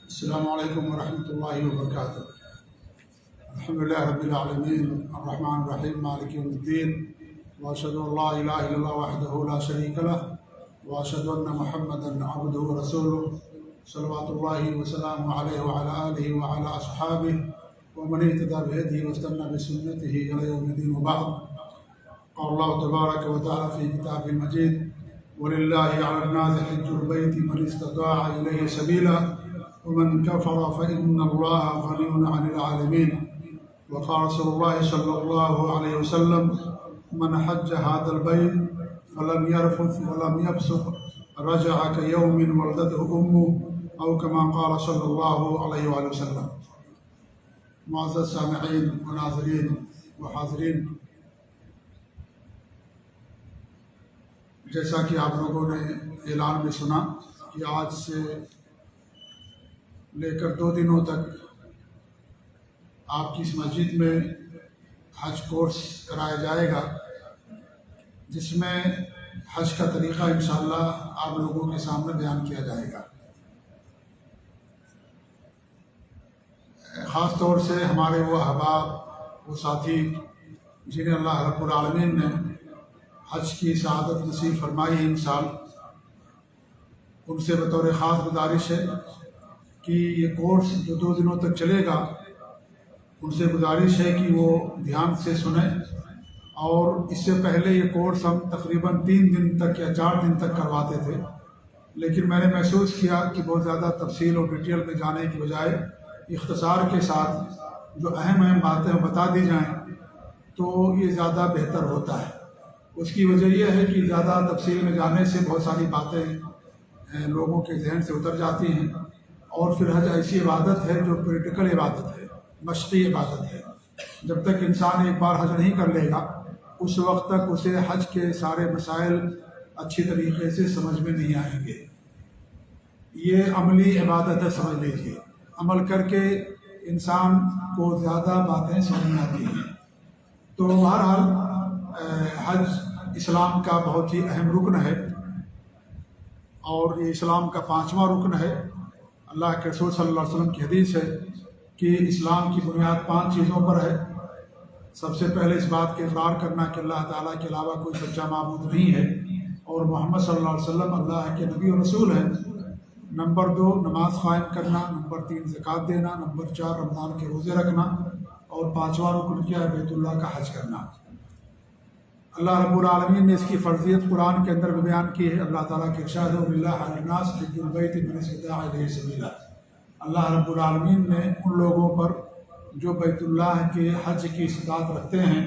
السلام علیکم ورحمۃ اللہ وبرکاتہ۔ الحمد للہ رب العالمین الرحمن الرحیم مالک یوم الدین، واشهد ان لا الہ الا اللہ وحدہ لا شریک لہ، واشهد ان محمدا عبدہ ورسولہ، صلوات اللہ وسلامہ علیہ وعلی آلہ وعلی اصحابہ ومن اہتدی بہدیہ واستنى بسنتہ الی یوم الدین، وبعد۔ قال اللہ تبارک وتعالی فی کتابہ المجید: وَلِلَّهِ عَلَى النَّاسِ حِجُّ الْبَيْتِ مَنِ اسْتَطَاعَ إِلَيْهِ سَبِيلًا ومن كفر فإن الله غني عن العالمين، وقال رسول الله صلى الله عليه وسلم: من حج هذا البيت فلم يرفث ولم يفسق رجع كيوم ولدته أمه، أو كما قال صلى الله عليه وسلم۔ معزز سامعین و ناظرین و حاضرین، جیسا کہ آپ لوگوں نے اعلان میں سنا کہ آج سے لے کر 2 دنوں تک آپ کی اس مسجد میں حج کورس کرایا جائے گا، جس میں حج کا طریقہ انشاءاللہ آپ لوگوں کے سامنے بیان کیا جائے گا۔ خاص طور سے ہمارے وہ احباب، وہ ساتھی جنہیں اللہ رب العالمین نے حج کی سعادت نصیب فرمائی ان سال، ان سے بطور خاص گزارش ہے کہ یہ کورس جو 2 دنوں تک چلے گا، ان سے گزارش ہے کہ وہ دھیان سے سنیں۔ اور اس سے پہلے یہ کورس ہم تقریباً 3 دن تک یا 4 دن تک کرواتے تھے، لیکن میں نے محسوس کیا کہ بہت زیادہ تفصیل اور ڈیٹیل میں جانے کی بجائے اختصار کے ساتھ جو اہم باتیں بتا دی جائیں تو یہ زیادہ بہتر ہوتا ہے۔ اس کی وجہ یہ ہے کہ زیادہ تفصیل میں جانے سے بہت ساری باتیں لوگوں کے ذہن سے اتر جاتی ہیں، اور پھر حج ایسی عبادت ہے جو پریکٹیکل عبادت ہے، مشقی عبادت ہے۔ جب تک انسان ایک بار حج نہیں کر لے گا، اس وقت تک اسے حج کے سارے مسائل اچھی طریقے سے سمجھ میں نہیں آئیں گے۔ یہ عملی عبادت ہے، سمجھ لیجیے۔ عمل کر کے انسان کو زیادہ باتیں سمجھ میں آتی ہیں۔ تو بہرحال حج اسلام کا بہت ہی اہم رکن ہے، اور یہ اسلام کا 5واں رکن ہے۔ اللہ کے رسول صلی اللہ علیہ وسلم کی حدیث ہے کہ اسلام کی بنیاد 5 چیزوں پر ہے۔ سب سے پہلے اس بات کا اقرار کرنا کہ اللہ تعالیٰ کے علاوہ کوئی سچا معبود نہیں ہے، اور محمد صلی اللہ علیہ وسلم اللہ کے نبی و رسول ہیں۔ نمبر 2 نماز قائم کرنا، نمبر 3 زکوٰۃ دینا، نمبر 4 رمضان کے روزے رکھنا، اور 5واں رکن کیا ہے؟ بیت اللہ کا حج کرنا۔ اللہ رب العالمین نے اس کی فرضیت قرآن کے اندر بھی بیان کی ہے۔ اللہ تعالیٰ کے ارشاد ہے: وَلِلَّهِ عَلَى النَّاسِ حِجُّ الْبَيْتِ مَنِ اسْتَطَاعَ إِلَيْهِ سَبِيلًا۔ اللہ رب العالمین نے ان لوگوں پر جو بیت اللہ کے حج کی استطاعت رکھتے ہیں،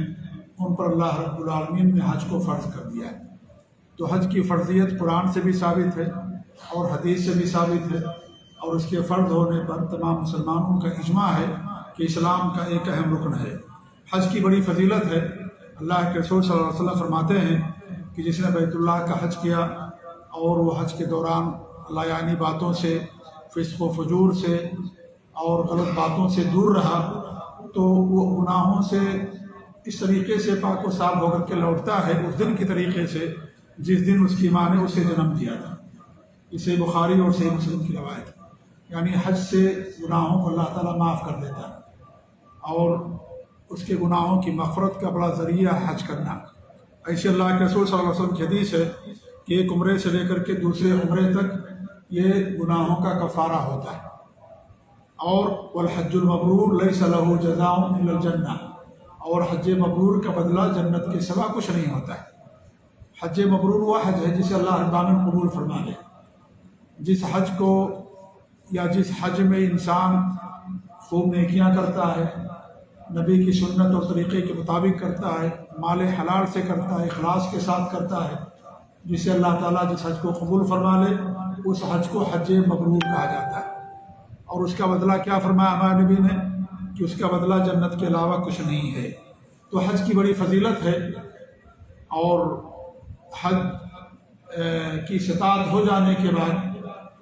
ان پر اللہ رب العالمین نے حج کو فرض کر دیا ہے۔ تو حج کی فرضیت قرآن سے بھی ثابت ہے اور حدیث سے بھی ثابت ہے، اور اس کے فرض ہونے پر تمام مسلمانوں کا اجماع ہے کہ اسلام کا ایک اہم رکن ہے۔ حج کی بڑی فضیلت ہے۔ اللہ کے رسول صلی اللہ علیہ وسلم فرماتے ہیں کہ جس نے بیت اللہ کا حج کیا اور وہ حج کے دوران لایعنی باتوں سے، فسق و فجور سے اور غلط باتوں سے دور رہا، تو وہ گناہوں سے اس طریقے سے پاک و صاف ہو کر کے لوٹتا ہے، اس دن کی طریقے سے جس دن اس کی ماں نے اسے جنم دیا تھا۔ اسے بخاری اور صحیح مسلم کی روایت ہے۔ یعنی حج سے گناہوں کو اللہ تعالیٰ معاف کر دیتا ہے، اور اس کے گناہوں کی مغفرت کا بڑا ذریعہ حج کرنا۔ ایسے اللہ کے رسول صلی اللہ علیہ وسلم کی حدیث ہے کہ ایک عمرے سے لے کر کے دوسرے عمرے تک یہ گناہوں کا کفارہ ہوتا ہے۔ اور والحج المبرور لیس لہ جزاء الا الجنہ، اور حج مبرور کا بدلہ جنت کے سوا کچھ نہیں ہوتا ہے۔ حج مبرور وہ حج ہے جسے اللہ رب العالمین قبول فرما لے۔ جس حج کو یا جس حج میں انسان خوب نیکیاں کرتا ہے، نبی کی سنت اور طریقے کے مطابق کرتا ہے، مال حلال سے کرتا ہے، اخلاص کے ساتھ کرتا ہے، جسے اللہ تعالیٰ جس حج کو قبول فرما لے، اس حج کو حج مبرور کہا جاتا ہے۔ اور اس کا بدلہ کیا فرمایا ہمارے نبی نے کہ اس کا بدلہ جنت کے علاوہ کچھ نہیں ہے۔ تو حج کی بڑی فضیلت ہے، اور حج کی استطاعت ہو جانے کے بعد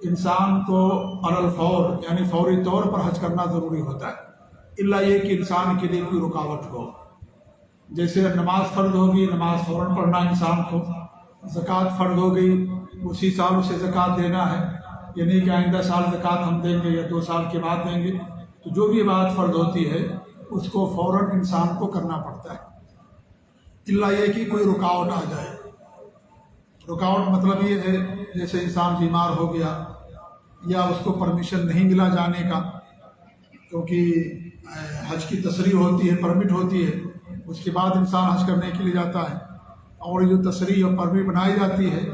انسان کو علی الفور یعنی فوری طور پر حج کرنا ضروری ہوتا ہے، الا یہ کہ انسان کے لیے کوئی رکاوٹ ہو۔ جیسے نماز فرض ہوگی، نماز فوراً پڑھنا انسان کو، زکوٰۃ فرض ہو گئی، اسی سال اسے زکوٰۃ دینا ہے، یہ نہیں کہ آئندہ سال زکوٰۃ ہم دیں گے یا 2 سال کے بعد دیں گے. تو جو بھی بات فرض ہوتی ہے اس کو فوراً انسان کو کرنا پڑتا ہے، الا یہ کہ کوئی رکاوٹ آ جائے. رکاوٹ مطلب یہ ہے جیسے انسان بیمار ہو گیا یا اس کو پرمیشن نہیں ملا جانے کا، کیونکہ حج کی تشریح ہوتی ہے، پرمٹ ہوتی ہے، اس کے بعد انسان حج کرنے کے لیے جاتا ہے. اور یہ جو تشریح اور پرمٹ بنائی جاتی ہے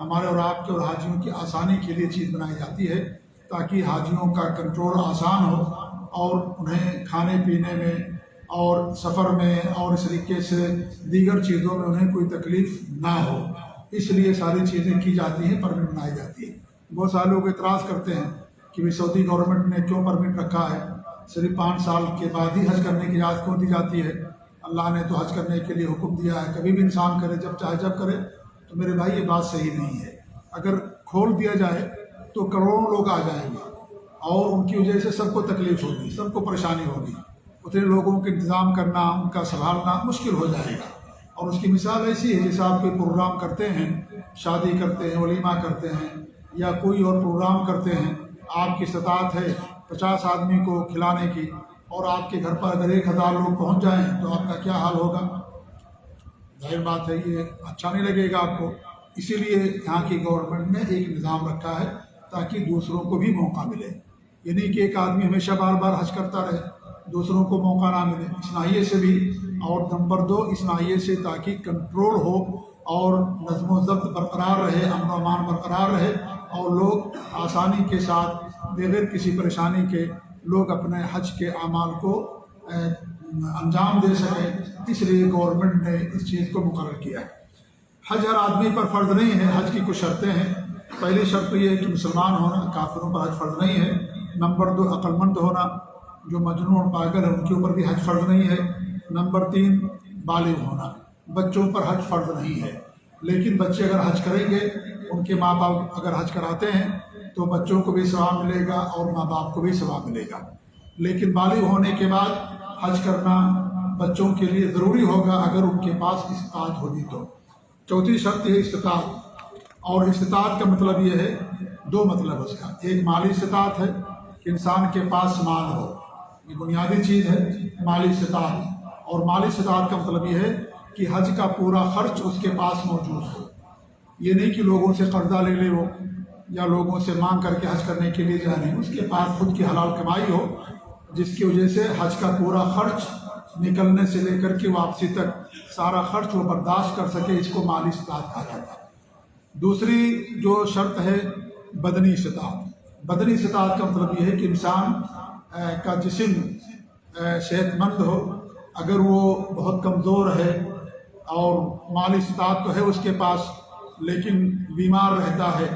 ہمارے اور آپ کے اور حاجیوں کی آسانی کے لیے چیز بنائی جاتی ہے تاکہ حاجیوں کا کنٹرول آسان ہو اور انہیں کھانے پینے میں اور سفر میں اور اس طریقے سے دیگر چیزوں میں انہیں کوئی تکلیف نہ ہو. اس لیے ساری چیزیں کی جاتی ہیں، پرمٹ بنائی جاتی ہے. بہت سارے لوگ اعتراض کرتے ہیں کہ سعودی گورنمنٹ نے کیوں پرمٹ رکھا ہے، صرف 5 سال کے بعد ہی حج کرنے کی اجازت کیوں دی جاتی ہے؟ اللہ نے تو حج کرنے کے لیے حکم دیا ہے، کبھی بھی انسان کرے، جب چاہے جب کرے. تو میرے بھائی یہ بات صحیح نہیں ہے. اگر کھول دیا جائے تو کروڑوں لوگ آ جائیں گے اور ان کی وجہ سے سب کو تکلیف ہوگی، سب کو پریشانی ہوگی. اتنے لوگوں کے انتظام کرنا، ان کا سنبھالنا مشکل ہو جائے گا. اور اس کی مثال ایسی ہے جیسے آپ کوئی پروگرام کرتے ہیں، شادی کرتے ہیں، ولیمہ کرتے ہیں یا کوئی اور پروگرام کرتے ہیں، آپ کی استطاعت ہے 50 آدمی کو کھلانے کی اور آپ کے گھر پر اگر 1000 لوگ پہنچ جائیں تو آپ کا کیا حال ہوگا؟ ظاہر بات ہے یہ اچھا نہیں لگے گا آپ کو. اسی لیے یہاں کی گورنمنٹ نے ایک نظام رکھا ہے تاکہ دوسروں کو بھی موقع ملے. یہ نہیں کہ ایک آدمی ہمیشہ بار بار حج کرتا رہے، دوسروں کو موقع نہ ملے. اس ناحیے سے بھی، اور نمبر 2 اس ناحیے سے تاکہ کنٹرول ہو اور نظم و ضبط برقرار رہے، امن و امان برقرار رہے اور لوگ آسانی کے ساتھ بغیر کسی پریشانی کے لوگ اپنے حج کے اعمال کو انجام دے سکیں. اس لیے گورنمنٹ نے اس چیز کو مقرر کیا ہے. حج ہر آدمی پر فرض نہیں ہے. حج کی کچھ شرطیں ہیں. پہلی شرط تو یہ ہے کہ مسلمان ہونا، کافروں پر حج فرض نہیں ہے. نمبر 2 عقل مند ہونا، جو مجنون اور پاگل ہے ان کے اوپر بھی حج فرض نہیں ہے. نمبر 3 بالغ ہونا، بچوں پر حج فرض نہیں ہے. لیکن بچے اگر حج کریں گے، ان کے ماں باپ اگر حج کراتے ہیں تو بچوں کو بھی ثواب ملے گا اور ماں باپ کو بھی ثواب ملے گا. لیکن بالغ ہونے کے بعد حج کرنا بچوں کے لیے ضروری ہوگا اگر ان کے پاس استطاعت ہوگی تو. چوتھی شرط ہے استطاعت. اور استطاعت کا مطلب یہ ہے، 2 مطلب اس کا. ایک مالی استطاعت ہے کہ انسان کے پاس مال ہو، یہ بنیادی چیز ہے مالی استطاعت. اور مالی استطاعت کا مطلب یہ ہے کہ حج کا پورا خرچ اس کے پاس موجود ہو. یہ نہیں کہ لوگوں سے قرضہ لے لے وہ یا لوگوں سے مانگ کر کے حج کرنے کے لیے جانے. اس کے پاس خود کی حلال کمائی ہو جس کی وجہ سے حج کا پورا خرچ نکلنے سے لے کر کے واپسی تک سارا خرچ وہ برداشت کر سکے. اس کو مالی استطاعت کہا جاتا ہے. دوسری جو شرط ہے بدنی استطاعت. بدنی استطاعت کا مطلب یہ ہے کہ انسان کا جسم صحت مند ہو. اگر وہ بہت کمزور ہے اور مالی استطاعت تو ہے اس کے پاس لیکن بیمار رہتا ہے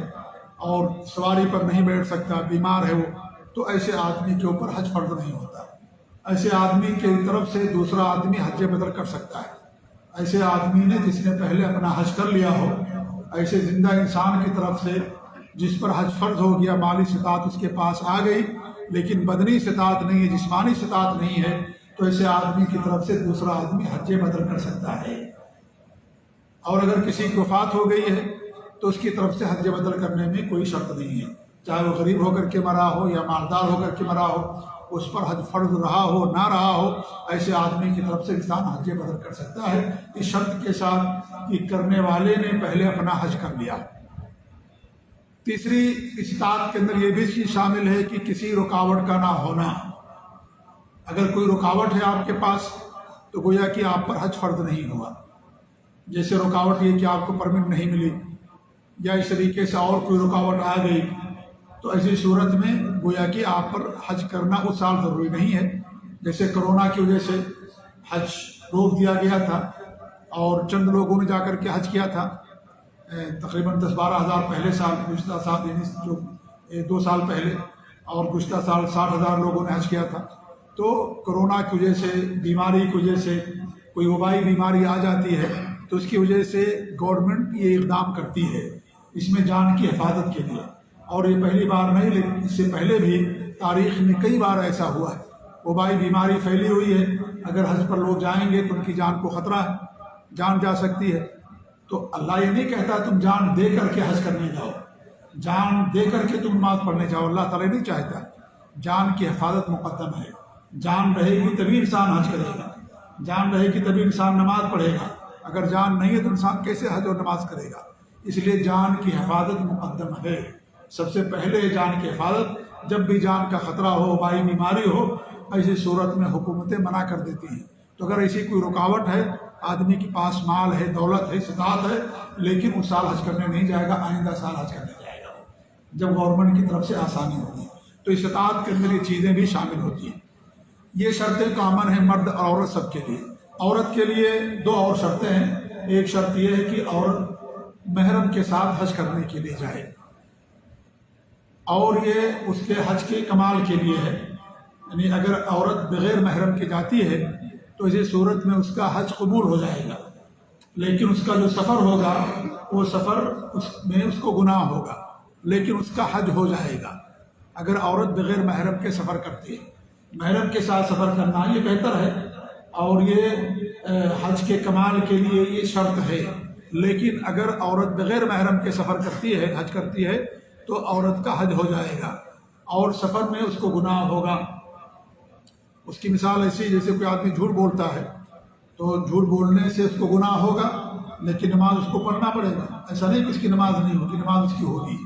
اور سواری پر نہیں بیٹھ سکتا، بیمار ہے وہ، تو ایسے آدمی کے اوپر حج فرض نہیں ہوتا. ایسے آدمی کی طرف سے دوسرا آدمی حج بدل کر سکتا ہے. ایسے آدمی نے جس نے پہلے اپنا حج کر لیا ہو، ایسے زندہ انسان کی طرف سے جس پر حج فرض ہو گیا، مالی استطاعت اس کے پاس آ گئی لیکن بدنی استطاعت نہیں ہے، جسمانی استطاعت نہیں ہے، تو ایسے آدمی کی طرف سے دوسرا آدمی حج بدل کر سکتا ہے. اور اگر کسی کی وفات ہو گئی ہے تو اس کی طرف سے حج بدل کرنے میں کوئی شرط نہیں ہے، چاہے وہ غریب ہو کر کے مرا ہو یا مالدار ہو کر کے مرا ہو، اس پر حج فرض رہا ہو نہ رہا ہو، ایسے آدمی کی طرف سے انسان حج بدل کر سکتا ہے، اس شرط کے ساتھ کہ کرنے والے نے پہلے اپنا حج کر لیا. تیسری استطاعت کے اندر یہ بھی چیز شامل ہے کہ کسی رکاوٹ کا نہ ہونا. اگر کوئی رکاوٹ ہے آپ کے پاس تو گویا کہ آپ پر حج فرض نہیں ہوا. جیسے رکاوٹ یہ کہ آپ کو پرمٹ نہیں ملی یا اس طریقے سے اور کوئی رکاوٹ آ گئی، تو ایسی صورت میں گویا کہ آپ پر حج کرنا اس سال ضروری نہیں ہے. جیسے کرونا کی وجہ سے حج روک دیا گیا تھا اور چند لوگوں نے جا کر کے حج کیا تھا، تقریباً 10-12 ہزار پہلے سال، گزشتہ سال یعنی جو 2 سال پہلے، اور گزشتہ سال 60,000 لوگوں نے حج کیا تھا. تو کرونا کی وجہ سے، بیماری کی وجہ سے، کوئی وبائی بیماری آ جاتی ہے تو اس کی وجہ سے گورنمنٹ یہ اقدام کرتی ہے اس میں جان کی حفاظت کے لیے. اور یہ پہلی بار نہیں، لیکن اس سے پہلے بھی تاریخ میں کئی بار ایسا ہوا ہے. وبائی بیماری پھیلی ہوئی ہے، اگر حج پر لوگ جائیں گے تو ان کی جان کو خطرہ ہے، جان جا سکتی ہے. تو اللہ یہ نہیں کہتا تم جان دے کر کے حج کرنے جاؤ، جان دے کر کے تم نماز پڑھنے جاؤ، اللہ تعالیٰ نہیں چاہتا۔ جان کی حفاظت مقدم ہے، جان رہے گی تبھی انسان حج کرے گا، جان رہے گی تبھی انسان نماز پڑھے گا، اگر جان نہیں ہے تو انسان کیسے حج اور نماز کرے گا؟ اس لیے جان کی حفاظت مقدم ہے، سب سے پہلے جان کی حفاظت۔ جب بھی جان کا خطرہ ہو، بائی بیماری ہو، ایسی صورت میں حکومتیں منع کر دیتی ہیں۔ تو اگر ایسی کوئی رکاوٹ ہے، آدمی کے پاس مال ہے، دولت ہے، استطاعت ہے، لیکن اس سال حج کرنے نہیں جائے گا، آئندہ سال حج کرنے جائے گا جب گورنمنٹ کی طرف سے آسانی ہوگی۔ تو استطاعت کے اندر یہ چیزیں بھی شامل ہوتی ہیں۔ یہ شرطیں کامن ہیں مرد اور عورت سب کے لیے۔ عورت کے لیے دو اور شرطیں ہیں۔ ایک شرط یہ ہے کہ عورت محرم کے ساتھ حج کرنے کے لیے جائے، اور یہ اس کے حج کے کمال کے لیے ہے، یعنی اگر عورت بغیر محرم کے جاتی ہے تو اسی صورت میں اس کا حج قبول ہو جائے گا، لیکن اس کا جو سفر ہوگا وہ سفر میں اس کو گناہ ہوگا، لیکن اس کا حج ہو جائے گا اگر عورت بغیر محرم کے سفر کرتی ہے۔ محرم کے ساتھ سفر کرنا یہ بہتر ہے، اور یہ حج کے کمال کے لیے یہ شرط ہے۔ لیکن اگر عورت بغیر محرم کے سفر کرتی ہے، حج کرتی ہے، تو عورت کا حج ہو جائے گا اور سفر میں اس کو گناہ ہوگا۔ اس کی مثال ایسی جیسے کوئی آدمی جھوٹ بولتا ہے تو جھوٹ بولنے سے اس کو گناہ ہوگا، لیکن نماز اس کو پڑھنا پڑے گا۔ ایسا نہیں کہ اس کی نماز نہیں ہوگی، نماز اس کی ہوگی،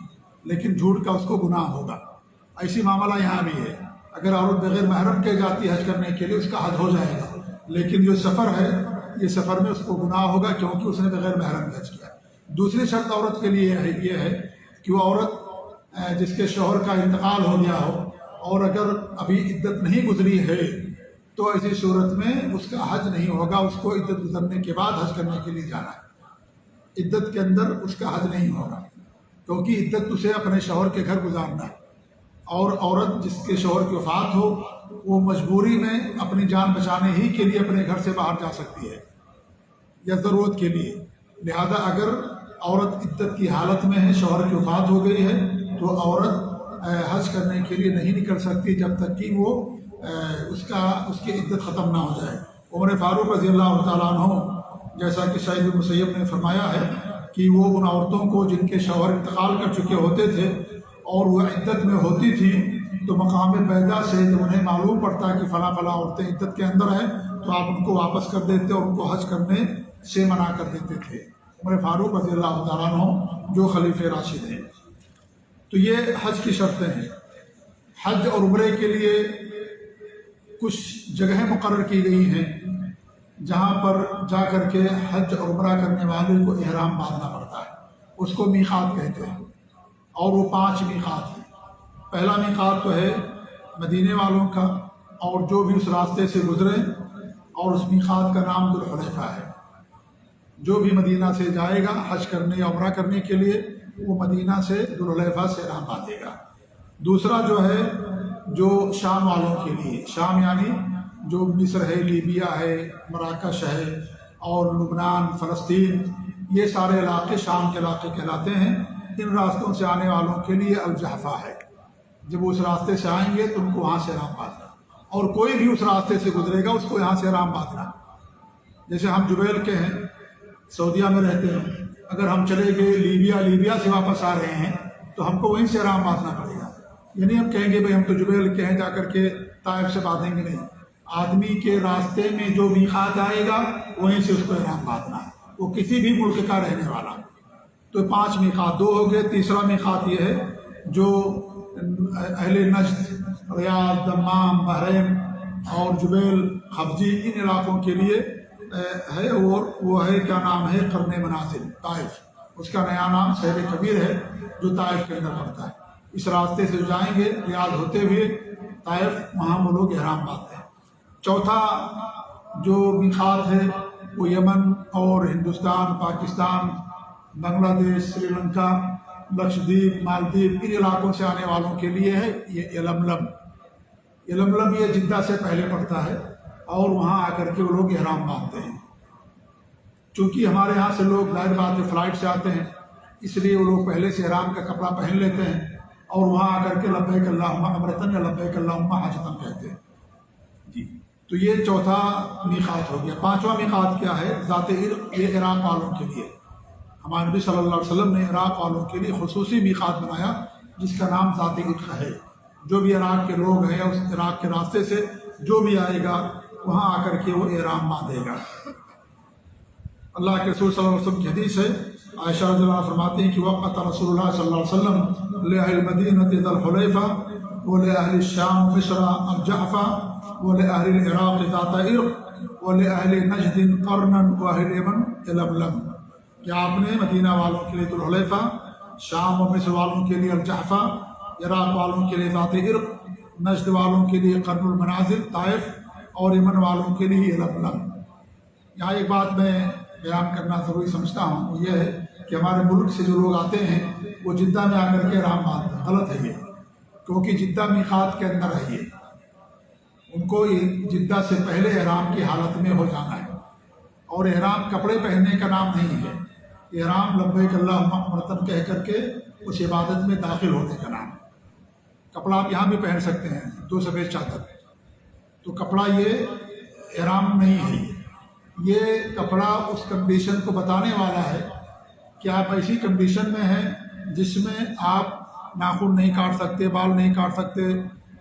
لیکن جھوٹ کا اس کو گناہ ہوگا۔ ایسی معاملہ یہاں بھی ہے، اگر عورت بغیر محرم کے جاتی حج کرنے کے لیے اس کا حج ہو جائے گا، لیکن جو سفر ہے یہ سفر میں اس کو گناہ ہوگا کیونکہ اس نے بغیر محرم حج کیا۔ دوسری شرط عورت کے لیے یہ ہے کہ وہ عورت جس کے شوہر کا انتقال ہو گیا ہو اور اگر ابھی عدت نہیں گزری ہے تو ایسی صورت میں اس کا حج نہیں ہوگا، اس کو عدت گزرنے کے بعد حج کرنے کے لیے جانا ہے۔ عدت کے اندر اس کا حج نہیں ہوگا کیونکہ عدت اسے اپنے شوہر کے گھر گزارنا ہے، اور عورت جس کے شوہر کی وفات ہو وہ مجبوری میں اپنی جان بچانے ہی کے لیے اپنے گھر سے باہر جا سکتی ہے یا ضرورت کے لیے۔ لہذا اگر عورت عدت کی حالت میں ہے، شوہر کی وفات ہو گئی ہے، تو عورت حج کرنے کے لیے نہیں نکل سکتی جب تک کہ وہ اس کی عدت ختم نہ ہو جائے۔ عمر فاروق رضی اللہ تعالیٰ عنہ جیسا کہ سعید بن مسیب نے فرمایا ہے کہ وہ ان عورتوں کو جن کے شوہر انتقال کر چکے ہوتے تھے اور وہ عدت میں ہوتی تھی، تو مقام بیدا سے جب انہیں معلوم پڑتا کہ فلاں فلاں عورتیں عدت کے اندر ہیں تو آپ ان کو واپس کر دیتے اور ان کو حج کرنے سے منع کر دیتے تھے۔ عمر فاروق رضی اللہ تعالیٰ عنہ جو خلیفہ راشد ہیں۔ تو یہ حج کی شرطیں ہیں۔ حج اور عمرے کے لیے کچھ جگہیں مقرر کی گئی ہیں جہاں پر جا کر کے حج اور عمرہ کرنے والے کو احرام باندھنا پڑتا ہے، اس کو میقات کہتے ہیں، اور وہ 5 میقات ہیں۔ پہلا میقات تو ہے مدینے والوں کا، اور جو بھی اس راستے سے گزرے، اور اس میقات کا نام ذوالحلیفہ ہے۔ جو بھی مدینہ سے جائے گا حج کرنے یا عمرہ کرنے کے لیے وہ مدینہ سے ذوالحلیفہ سے احرام باندھے گا۔ دوسرا جو ہے جو شام والوں کے لیے، شام یعنی جو مصر ہے، لیبیا ہے، مراکش ہے، اور لبنان، فلسطین، یہ سارے علاقے شام کے علاقے کہلاتے ہیں۔ ان راستوں سے آنے والوں کے لیے الجحفہ ہے، جب وہ اس راستے سے آئیں گے تو ان کو وہاں سے احرام باندھنا، اور کوئی بھی اس راستے سے گزرے گا اس کو یہاں سے احرام باندھنا۔ جیسے ہم جبیل کے ہیں، سعودیہ میں رہتے ہیں، اگر ہم چلے گئے لیبیا سے واپس آ رہے ہیں تو ہم کو وہیں سے احرام باندھنا پڑے گا۔ یعنی ہم کہیں گے بھائی ہم تو جبیل کے ہیں، جا کر کے طائف سے باندھیں گے، نہیں۔ آدمی کے راستے میں جو میقات آئے گا وہیں سے اس کو احرام باندھنا ہے، وہ کسی بھی ملک کا رہنے والا۔ تو 5 میقات 2 ہو گئے۔ تیسرا میقات یہ ہے جو اہل نجد، ریاض، دمام، بحرین اور جبیل، خفجی، ان علاقوں کے لیے ہے، اور وہ ہے کیا نام ہے، قرن منازل، طائف۔ اس کا نیا نام سہل کبیر ہے جو طائف کے اندر پڑتا ہے۔ اس راستے سے جو جائیں گے ریاض ہوتے ہوئے طائف، وہاں وہ لوگ احرام باندھتے ہیں۔ چوتھا جو میقات ہے وہ یمن اور ہندوستان، پاکستان، بنگلہ دیش، سری لنکا، لکشدیپ، مالدیپ، ان علاقوں سے آنے والوں کے لیے ہے یہ یلملم۔ یلملم یہ جدہ سے پہلے پڑتا ہے، اور وہاں آ کر کے وہ لوگ احرام باندھتے ہیں۔ چونکہ ہمارے ہاں سے لوگ ظاہر بات ہے فلائٹ سے آتے ہیں، اس لیے وہ لوگ پہلے سے احرام کا کپڑا پہن لیتے ہیں اور وہاں آ کر کے لبیک اللہم عمرتن یا لبیک اللہم حجتن کہتے ہیں۔ جی، تو یہ چوتھا میقات ہو گیا۔ 5واں میقات کیا ہے؟ ذات عرق، یہ عراق والوں کے لیے۔ ہمارے نبی صلی اللہ علیہ وسلم نے عراق والوں کے لیے خصوصی میقات بنایا جس کا نام ذات عرق ہے۔ جو بھی عراق کے لوگ ہیں اس عراق کے راستے سے جو بھی آئے گا وہاں آ کر کے وہ احرام باندھے گا۔ اللہ کے رسول صلی اللہ علیہ وسلم کی حدیث ہے، عائشہ رضی اللہ عنہا فرماتی ہیں کہ وقت رسول اللہ صلی اللہ علیہ وسلم لأہل المدینہ ذی الحلیفہ ولأہل الشام مصر الجحفہ ولأہل العراق ذات عرق ولأہل نجد قرنا وأہل یمن یلملم، کہ آپ نے مدینہ والوں کے لیے ذی الحلیفہ، شام و مصر والوں کے لیے الجحفہ، عراق والوں کے لیے ذات عرق، نجد والوں کے لیے قرن المنازل طائف، اور یمن والوں کے لیے یلملم۔ یہاں ایک بات میں بیان کرنا ضروری سمجھتا ہوں، وہ یہ ہے کہ ہمارے ملک سے جو لوگ آتے ہیں وہ جدہ میں آ کر کے احرام باندھتے ہیں۔ غلط ہے یہ، کیونکہ جدہ میقات کے اندر ہے، یہ ان کو جدہ سے پہلے احرام کی حالت میں ہو جانا ہے، اور احرام کپڑے پہننے کا نام نہیں ہے، احرام لبیک اللہم عمرۃ کہہ کر کے اس عبادت میں داخل ہونے کا نام ہے۔ کپڑا آپ یہاں بھی پہن سکتے ہیں، 2 سفید چادر، تو کپڑا یہ احرام نہیں ہے، یہ کپڑا اس کنڈیشن کو بتانے والا ہے کہ آپ ایسی کنڈیشن میں ہیں جس میں آپ ناخن نہیں کاٹ سکتے، بال نہیں کاٹ سکتے،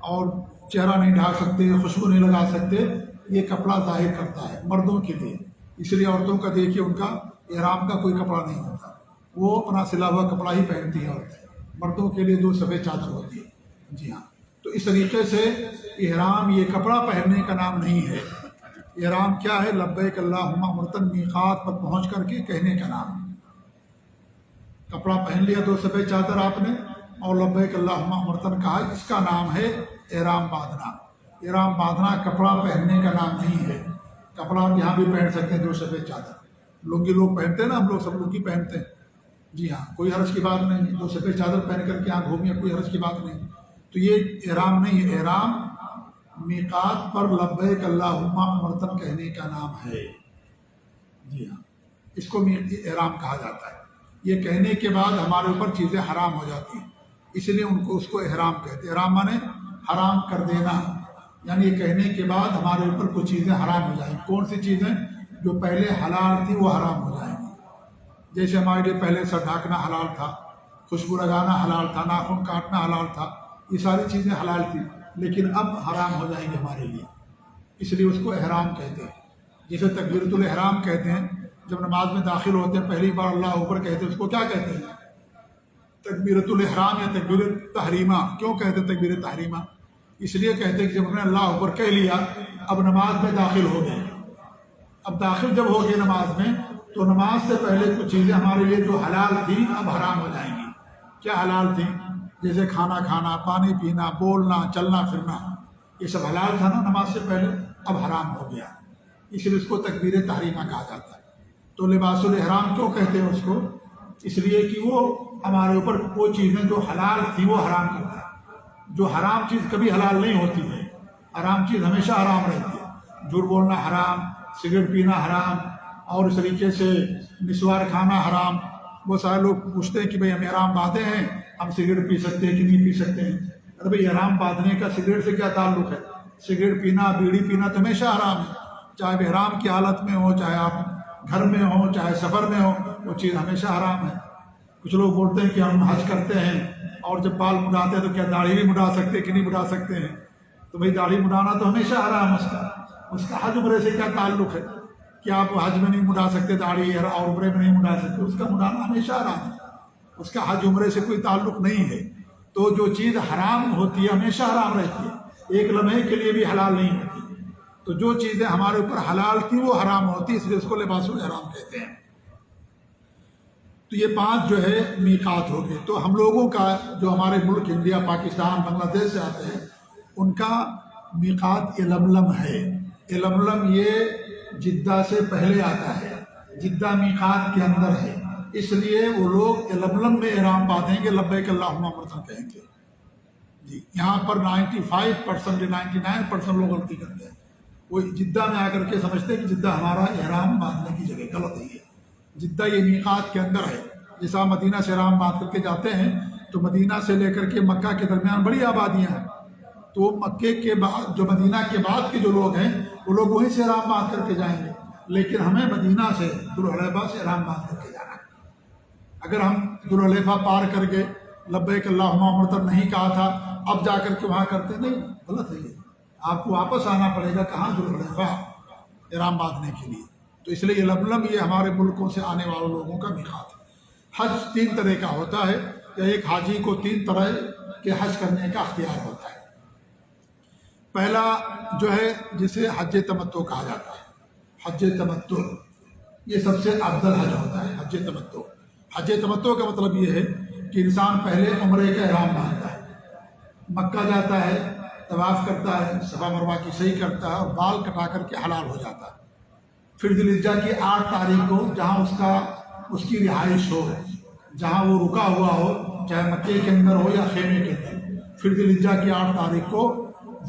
اور چہرہ نہیں ڈھانپ سکتے، خوشبو نہیں لگا سکتے۔ یہ کپڑا ظاہر کرتا ہے مردوں کے لیے، اس لیے عورتوں کا دیکھیے ان کا احرام کا کوئی کپڑا نہیں ہوتا، وہ اپنا سلا ہوا کپڑا ہی پہنتی ہیں عورتیں۔ مردوں کے لیے 2 سفید چادر ہوتی ہے۔ جی ہاں، تو اس طریقے سے احرام یہ کپڑا پہننے کا نام نہیں ہے، احرام کیا ہے؟ لبیک اللہم عمرۃ، میقات پر پہنچ کر کے کہنے کا نام۔ کپڑا پہن لیا 2 سفید چادر آپ نے اور لبیک اللہم عمرۃ کہا، اس کا نام ہے احرام باندھنا۔ احرام باندھنا کپڑا پہننے کا نام نہیں ہے۔ کپڑا آپ یہاں بھی پہن سکتے ہیں 2 سفید چادر، لنگی لوگ پہنتے ہیں نا، ہم لوگ سب لنگی پہنتے ہیں، جی ہاں، کوئی حرج کی بات نہیں، 2 سفید چادر پہن کر کے یہاں گھومیے، کوئی حرج کی بات نہیں۔ تو یہ احرام نہیں ہے، احرام میقات پر لبیک اللہم عمرۃ کہنے کا نام ہے۔ جی ہاں، اس کو احرام کہا جاتا ہے۔ یہ کہنے کے بعد ہمارے اوپر چیزیں حرام ہو جاتی ہیں، اس لیے اس کو احرام کہتے ہیں۔ احرام مانے حرام کر دینا، یعنی یہ کہنے کے بعد ہمارے اوپر کچھ چیزیں حرام ہو جائیں۔ کون سی چیزیں؟ جو پہلے حلال تھی وہ حرام ہو جائیں گی۔ جیسے ہمارے لیے پہلے سر ڈھانکنا حلال تھا، خوشبو لگانا حلال تھا، ناخن کاٹنا حلال تھا، یہ ساری چیزیں حلال تھی، لیکن اب حرام ہو جائیں گے ہمارے لیے، اس لیے اس کو احرام کہتے ہیں۔ جسے تکبیرۃ الاحرام کہتے ہیں، جب نماز میں داخل ہوتے ہیں پہلی بار اللہ اکبر کہتے ہیں، اس کو کیا کہتے ہیں؟ تکبیرۃ الاحرام یا تکبیر تحریمہ۔ کیوں کہتے ہیں تکبیر تحریمہ؟ اس لیے کہتے ہیں کہ جب ہم نے اللہ اکبر کہہ لیا اب نماز میں داخل ہو گئے، اب داخل جب ہو گئے نماز میں تو نماز سے پہلے کچھ چیزیں ہمارے لیے جو حلال تھیں اب حرام ہو جائیں گی۔ کیا حلال تھیں؟ جیسے کھانا کھانا، پانی پینا، بولنا، چلنا پھرنا، یہ سب حلال تھا نا نماز سے پہلے، اب حرام ہو گیا، اس لیے اس کو تکبیر تحریمہ کہا جاتا ہے۔ تو لباس الاحرام کیوں کہتے ہیں اس کو؟ اس لیے کہ وہ ہمارے اوپر وہ چیزیں جو حلال تھیں وہ حرام کرتا ہے۔ جو حرام چیز کبھی حلال نہیں ہوتی ہے، حرام چیز ہمیشہ حرام رہتی ہے۔ جھوٹ بولنا حرام، سگریٹ پینا حرام، اور اس طریقے سے مسوار کھانا حرام۔ وہ سارے لوگ پوچھتے ہیں کہ بھئی ہم احرام باندھے ہیں، ہم سگریٹ پی سکتے ہیں کہ نہیں پی سکتے ہیں؟ ارے بھئی احرام باندھنے کا سگریٹ سے کیا تعلق ہے؟ سگریٹ پینا، بیڑی پینا تو ہمیشہ حرام ہے، چاہے احرام کی حالت میں ہو، چاہے آپ گھر میں ہو، چاہے سفر میں ہو، وہ چیز ہمیشہ حرام ہے۔ کچھ لوگ بولتے ہیں کہ ہم حج کرتے ہیں اور جب بال مڈاتے ہیں تو کیا داڑھی بھی مڈا سکتے ہیں کہ نہیں مڈا سکتے ہیں؟ تو بھئی داڑھی مڈانا تو ہمیشہ حرام ہے، اس کا حج عمرے سے کیا تعلق ہے کہ آپ حج میں نہیں مڈا سکتے داڑھی اور عمرے میں نہیں مڈا سکتے؟ اس کا مڈانا ہمیشہ حرام ہے، اس کا حج عمرے سے کوئی تعلق نہیں ہے۔ تو جو چیز حرام ہوتی ہے ہمیشہ حرام رہتی ہے، ایک لمحے کے لیے بھی حلال نہیں ہوتی۔ تو جو چیزیں ہمارے اوپر حلال تھیں وہ حرام ہوتی، اس لیے اس کو لباس الاحرام کہتے ہیں۔ تو یہ 5 جو ہے میقات ہو گئے۔ تو ہم لوگوں کا جو ہمارے ملک انڈیا، پاکستان، بنگلہ دیش سے آتے ہیں ان کا میقات یلملم ہے۔ یلملم یہ جدہ سے پہلے آتا ہے، جدہ میقات کے اندر ہے، اس لیے وہ لوگ یلملم میں احرام باندھیں گے، لبیک اللہم عمرۃ کہیں گے۔ جی، یہاں پر 95% یا 99% لوگ غلطی کرتے ہیں، وہ جدہ میں آ کر کے سمجھتے ہیں کہ جدہ ہمارا احرام باندھنے کی جگہ، غلط ہے یہ۔ جدہ یہ میقات کے اندر ہے۔ جیسا آپ مدینہ سے احرام باندھ کر کے جاتے ہیں تو مدینہ سے لے کر کے مکہ کے درمیان بڑی آبادیاں ہیں، تو مکے کے بعد جو مدینہ کے بعد کے جو لوگ ہیں وہ لوگ وہیں سے احرام باندھ کر کے جائیں گے، لیکن ہمیں مدینہ سے ذوالحلیفہ سے احرام باندھ کر کے جانا ہے۔ اگر ہم ذوالحلیفہ پار کر کے لبیک اللہم عمرۃ نہیں کہا تھا اب جا کر کے وہاں کرتے نہیں، غلط ہے یہ، آپ کو واپس آنا پڑے گا کہاں ذوالحلیفہ احرام باندھنے کے لیے۔ تو اس لیے یہ لملم یہ ہمارے ملکوں سے آنے والے لوگوں کا میقات ہے۔ حج 3 طرح کا ہوتا ہے کہ ایک حاجی کو 3 طرح کے حج کرنے کا اختیار ہوتا ہے۔ پہلا جو ہے جسے حج تمتع کہا جاتا ہے، حج تمتع یہ سب سے افضل حج ہوتا ہے۔ حج تمتع، حج تمتع کا مطلب یہ ہے کہ انسان پہلے عمرے کا احرام باندھتا ہے، مکہ جاتا ہے، طواف کرتا ہے، صفا مروہ کی صحیح کرتا ہے اور بال کٹا کر کے حلال ہو جاتا ہے۔ پھر ذی الحجہ کی 8 تاریخ کو جہاں اس کی رہائش ہو، جہاں وہ رکا ہوا ہو، چاہے مکے کے اندر ہو یا خیمے کے اندر، پھر ذی الحجہ کی 8 تاریخ کو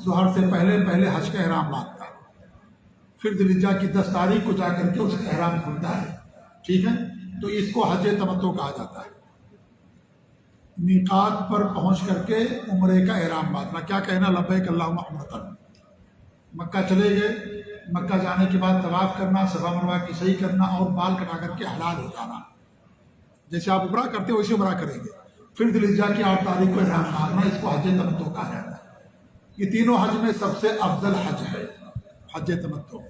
ظہر سے پہلے حج کا احرام باندھتا ہے۔ پھر ذی الحجہ کی 10 تاریخ کو جا کر کے اس کا احرام کھلتا ہے، ٹھیک ہے، تو اس کو حج تمتع کہا جاتا ہے۔ میقات پر پہنچ کر کے عمرے کا احرام باندھنا، کیا کہنا لبیک اللہم عمرۃ، مکہ چلے گئے، مکہ جانے کے بعد طواف کرنا، صفا مروہ کی صحیح کرنا اور بال کٹا کر کے حلال ہو جانا، جیسے آپ عمرہ کرتے ہو ویسے عمرہ کریں گے۔ پھر ذی الحجہ کی 8 تاریخ کو احرام باندھنا، اس کو حج تمتع کہا جاتا ہے۔ یہ تینوں حج میں سب سے افضل حج ہے حج تمتع۔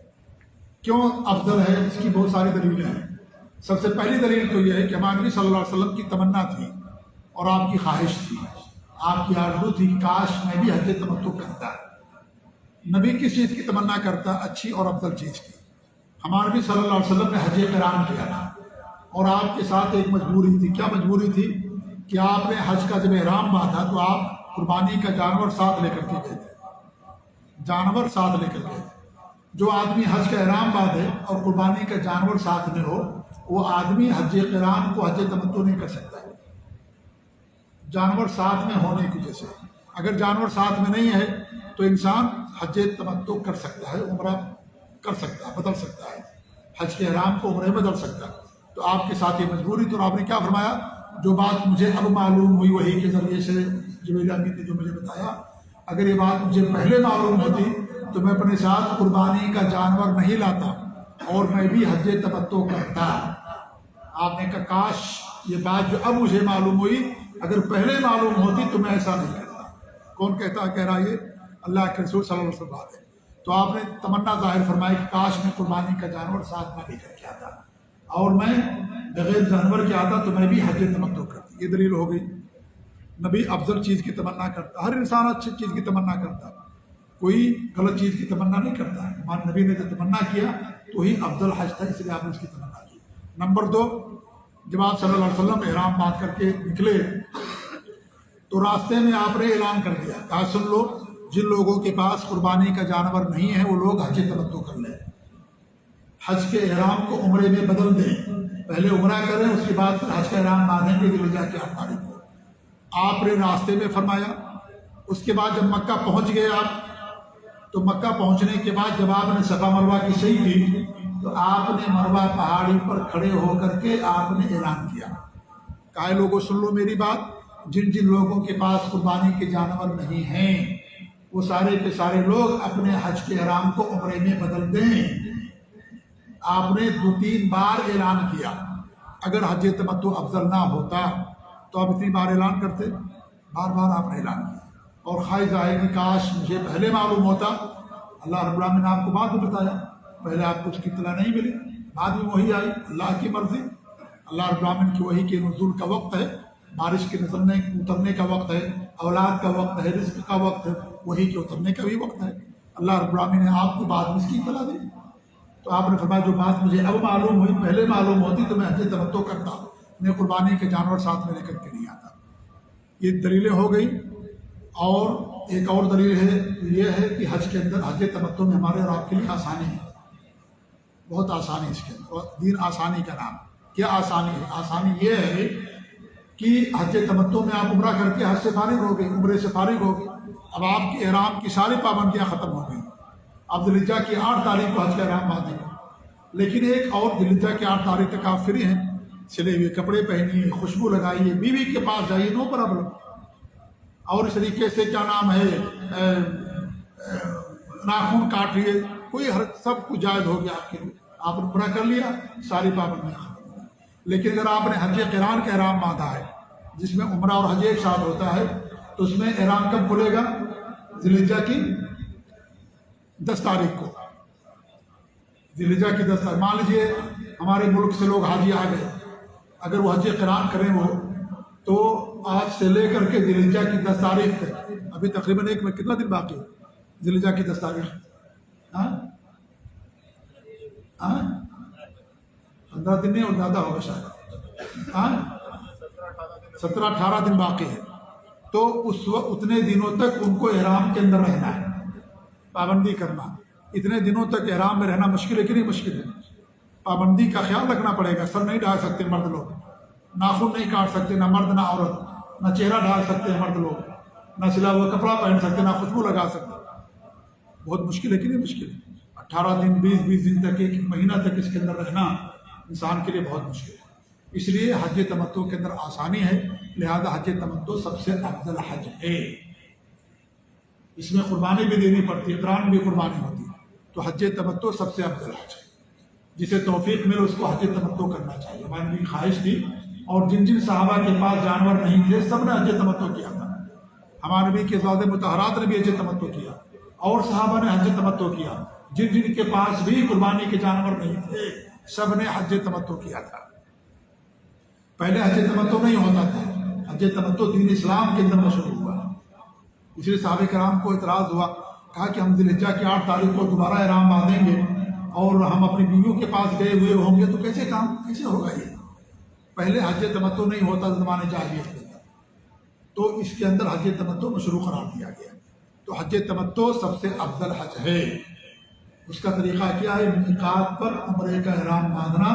کیوں افضل ہے؟ اس کی بہت ساری دلیلیں ہیں۔ سب سے پہلی دلیل تو یہ ہے کہ ہمارے نبی صلی اللہ علیہ وسلم کی تمنا تھی اور آپ کی خواہش تھی، آپ کی آرزو تھی کہ کاش میں بھی حج تمتع کرتا۔ نبی کس چیز کی تمنا کرتا؟ اچھی اور افضل چیز کی۔ ہمارے نبی صلی اللہ علیہ وسلم نے حج قران کیا تھا اور آپ کے ساتھ ایک مجبوری تھی۔ کیا مجبوری تھی؟ کہ آپ نے حج کا جب احرام باندھا تو آپ قربانی کا جانور ساتھ لے کر کے گئے تھے، جانور ساتھ لے کر گئے۔ جو آدمی حج کا احرام باندھے اور قربانی کا جانور ساتھ میں ہو، وہ آدمی حج قران کو حج تمتع نہیں کر سکتا، جانور ساتھ میں ہونے کی وجہ سے۔ اگر جانور ساتھ میں نہیں ہے تو انسان حج تمتع کر سکتا ہے، عمرہ کر سکتا ہے، بدل سکتا ہے، حج کے احرام کو عمرے بدل سکتا ہے۔ تو آپ کے ساتھ یہ مجبوری تو آپ نے کیا فرمایا؟ جو بات مجھے اب معلوم ہوئی وحی کے ذریعے سے، جبریل امین نے جو مجھے بتایا، اگر یہ بات مجھے پہلے معلوم ہوتی تو میں اپنے ساتھ قربانی کا جانور نہیں لاتا اور میں بھی حج تمتع کرتا۔ آپ نے کہا کاش یہ بات جو اب مجھے معلوم ہوئی اگر پہلے معلوم ہوتی تو میں ایسا نہیں کرتا۔ کون کہہ رہا یہ؟ اللہ کے رسول صلی اللہ علیہ وسلم بات ہے۔ تو آپ نے تمنا ظاہر فرمائی کہ کاش میں قربانی کا جانور ساتھ میں لے کر کے آتا اور میں بغیر جانور کے آتا تو میں بھی حج تمتع کرتا۔ یہ دلیل ہو گئی۔ نبی افضل چیز کی تمنا کرتا، ہر انسان اچھی چیز کی تمنا کرتا، کوئی غلط چیز کی تمنا نہیں کرتا ہے۔ ہمارے نبی نے جو تمنا کیا تو ہی افضل حج تھا، اس لیے آپ نے اس کی تمنا کی۔ نمبر 2، جب آپ صلی اللہ علیہ وسلم احرام باندھ کر کے نکلے تو راستے میں آپ نے اعلان کر دیا، کہا سن لو جن لوگوں کے پاس قربانی کا جانور نہیں ہے وہ لوگ حج تمتع کر لیں، حج کے احرام کو عمرے میں بدل دیں، پہلے عمرہ کریں اس کے بعد پھر حج کا احرام باندھیں گے ذی الحجہ کی 8 تاریخ کو۔ آپ نے راستے میں فرمایا۔ اس کے بعد جب مکہ پہنچ گئے آپ، تو مکہ پہنچنے کے بعد جب آپ نے صفا مروہ کی صحیح کی تو آپ نے مروہ پہاڑی پر کھڑے ہو کر کے آپ نے اعلان کیا، کہا لوگوں سن لو میری بات، جن جن لوگوں کے پاس قربانی کے جانور نہیں ہیں وہ سارے کے سارے لوگ اپنے حج کے احرام کو عمرے میں بدل دیں۔ آپ نے 2-3 بار اعلان کیا۔ اگر حج تمتع افضل نہ ہوتا تو آپ اتنی بار اعلان کرتے؟ بار بار آپ نے اعلان کیا اور خواہش ظاہر کی کاش مجھے پہلے معلوم ہوتا۔ اللہ رب العالمین نے آپ کو بعد میں بتایا، پہلے آپ کو اس کی اطلاع نہیں ملی، بعد میں وحی آئی، اللہ کی مرضی۔ اللہ رب العالمین کی وحی کے نزول کا وقت ہے، بارش کے اترنے کا وقت ہے، اولاد کا وقت ہے، رزق کا وقت ہے، وحی کے اترنے کا بھی وقت ہے۔ اللہ رب العالمین نے آپ کو بعد میں اس کی اطلاع دی، تو آپ نے فرمایا جو بات مجھے اب معلوم ہوئی پہلے معلوم ہوتی تو میں حج تمتع کرتا، میں قربانی کے جانور ساتھ میں لے کر کے نہیں آتا۔ یہ دلیلیں ہو گئی۔ اور ایک اور دلیل ہے، یہ ہے کہ حج کے اندر حج تمتع میں ہمارے اور آپ کے لیے آسانی ہے، بہت آسانی اس کے اندر، اور دین آسانی کا نام۔ کیا آسانی ہے؟ آسانی یہ ہے کہ حج تمتع میں آپ عمرہ کر کے حج سے فارغ ہو گئے، عمرے سے فارغ ہو گئے، اب آپ کے احرام کی ساری پابندیاں ختم ہو گئی۔ اب ذی الحجہ کی 8 تاریخ کو حج کا احرام باندھیں گے، لیکن ایک اور ذی الحجہ کی 8 تاریخ تک آپ فری ہیں، سلے ہوئے کپڑے پہنیے، خوشبو لگائیے، بیوی کے پاس جائیے، نو پرابلم۔ اور اس طریقے سے کیا نام ہے، ناخن کاٹیے، کوئی سب کچھ جائز ہو گیا آپ کے لیے، آپ نے پورا کر لیا، ساری پابندیاں ختم ہو گئی۔ لیکن اگر آپ نے حج قران کا احرام باندھا ہے جس میں عمرہ اور حج ایک ساتھ ہوتا ہے تو اس میں احرام کب کھلے گا؟ ذی الحجہ کی 10 تاریخ کو. ذی الحجہ کی 10 تاریخ. مان لیجیے ہمارے ملک سے لوگ حاجی آ گئے، اگر وہ حج قران کریں وہ تو آج سے لے کر کے ذی الحجہ کی 10 تاریخ تک، ابھی تقریباً ایک میں کتنا دن باقی ہے؟ ذی الحجہ کی 10 تاریخ 15 دن نہیں اور زیادہ ہوگا شاید، 17-18 دن باقی ہے. تو اس وقت اتنے دنوں تک ان کو احرام کے اندر رہنا ہے، پابندی کرنا. اتنے دنوں تک احرام میں رہنا مشکل ہے کہ نہیں مشکل ہے؟ پابندی کا خیال رکھنا پڑے گا. سر نہیں ڈھال سکتے مرد لوگ، ناخن نہیں کاٹ سکتے نہ مرد نہ عورت، نہ چہرہ ڈھال سکتے ہیں مرد لوگ، نہ سلا ہوا کپڑا پہن سکتے، نہ خوشبو لگا سکتے. بہت مشکل ہے کہ نہیں مشکل ہے؟ 18 دن 20 دن تک، ایک مہینہ تک اس کے اندر رہنا انسان کے لیے بہت مشکل ہے. اس لیے حج تمتع کے اندر آسانی ہے، لہذا حج تمتع سب سے افضل حج ہے. اس میں قربانی بھی دینی پڑتی ہے، قران بھی قربانی ہوتی ہے. تو حج تمتع سب سے افضل حج ہے. جسے توفیق ملے اس کو حج تمتع کرنا چاہیے. ہماری بھی خواہش تھی، اور جن جن صحابہ کے پاس جانور نہیں تھے سب نے حج تمتع کیا تھا. ہمارے نبی کے ازواج مطہرات نے بھی حج تمتع کیا، اور صحابہ نے حج تمتع کیا. جن جن کے پاس بھی قربانی کے جانور نہیں تھے سب نے حج تمتع کیا تھا. پہلے حج تمتع نہیں ہوتا تھا، حج تمتع دین اسلام کے اندر شروع ہوا. اس لیے صحابہ کرام کو اعتراض ہوا، کہا کہ ہم ذی الحجہ کی 8 تاریخ کو دوبارہ احرام باندھیں گے اور ہم اپنی بیویوں کے پاس گئے ہوئے ہوں گے تو کیسے ہوگا یہ؟ پہلے حج تمتع نہیں ہوتا زمانے جاہلیت کے اندر، تو اس کے اندر حج تمتع مشروع قرار دیا گیا. تو حج تمتع سب سے افضل حج ہے. اس کا طریقہ کیا ہے؟ میقات پر عمرے کا احرام باندھنا،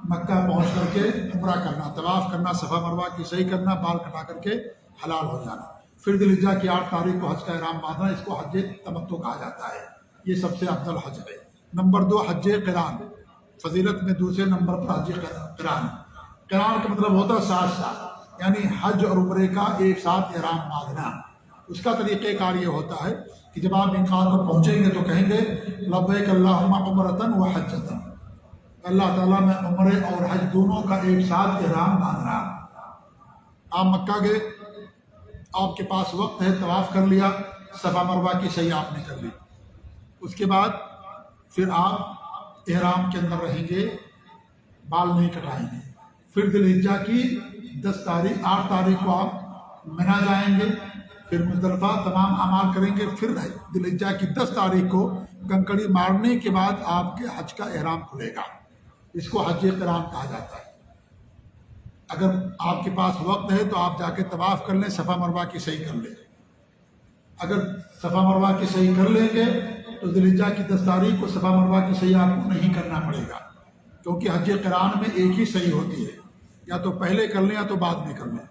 مکہ پہنچ کر کے عمرہ کرنا، طواف کرنا، صفا مروہ کی سعی کرنا، بال کٹا کر کے حلال ہو جانا. پھر ذی الحجہ کی 8 تاریخ کو حج کا احرام باندھنا، اس کو حج تمتع کہا جاتا ہے. یہ سب سے افضل حج ہے. نمبر 2 حج قران، فضیلت میں دوسرے نمبر پر حج قران. قران کا مطلب ہوتا ہے ساتھ ساتھ، یعنی حج اور عمرے کا ایک ساتھ احرام باندھنا. اس کا طریقہ کار یہ ہوتا ہے کہ جب آپ میقات پر پہنچیں گے تو کہیں گے لبیک اللہم عمرۃ و حجۃ. اللہ تعالیٰ میں عمرے اور حج دونوں کا ایک ساتھ احرام باندھ رہا. آپ مکہ گئے، آپ کے پاس وقت ہے، طواف کر لیا، صفا مروہ کی سعی آپ نے کر لی. اس کے بعد پھر آپ احرام کے اندر رہیں گے، بال نہیں کٹائیں گے. پھر ذی الحجہ کی 8 تاریخ کو آپ منا جائیں گے، پھر مزدلفہ تمام اعمال کریں گے. پھر ذی الحجہ کی 10 تاریخ کو کنکڑی مارنے کے بعد آپ کے حج کا احرام کھلے گا. اس کو حج قران کہا جاتا ہے. اگر آپ کے پاس وقت ہے تو آپ جا کے طواف کر لیں، صفا مروہ کی سعی کر لیں. اگر صفا مروہ کی سعی کر لیں گے تو ذی الحجہ کی 10 تاریخ کو صفا مروہ کی سعی آپ کو نہیں کرنا پڑے گا، کیونکہ حج قران میں ایک ہی سعی ہوتی ہے، یا تو پہلے کر لیں یا تو بعد میں کر لیں.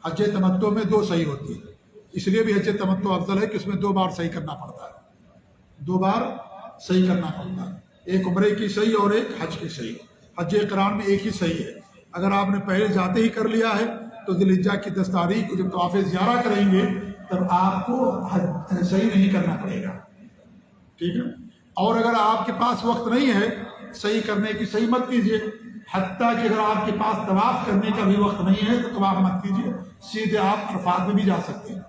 حج تمتع میں 2 سعی ہوتی ہے، اس لیے بھی حج تمتع افضل ہے کہ اس میں 2 بار صحیح کرنا پڑتا ہے. 2 بار صحیح کرنا پڑتا ہے، ایک عمرے کی صحیح اور ایک حج کی صحیح. حج قران میں ایک ہی صحیح ہے. اگر آپ نے پہلے جاتے ہی کر لیا ہے تو ذی الحجہ کی 10 تاریخ کو جب طواف زیارہ کریں گے تب آپ کو صحیح نہیں کرنا پڑے گا. ٹھیک ہے. اور اگر آپ کے پاس وقت نہیں ہے صحیح کرنے کی، صحیح مت کیجیے. حتیٰ کہ اگر آپ کے پاس طواف کرنے کا بھی وقت نہیں ہے تو طواف مت کیجیے، سیدھے آپ عرفات میں بھی جا سکتے ہیں.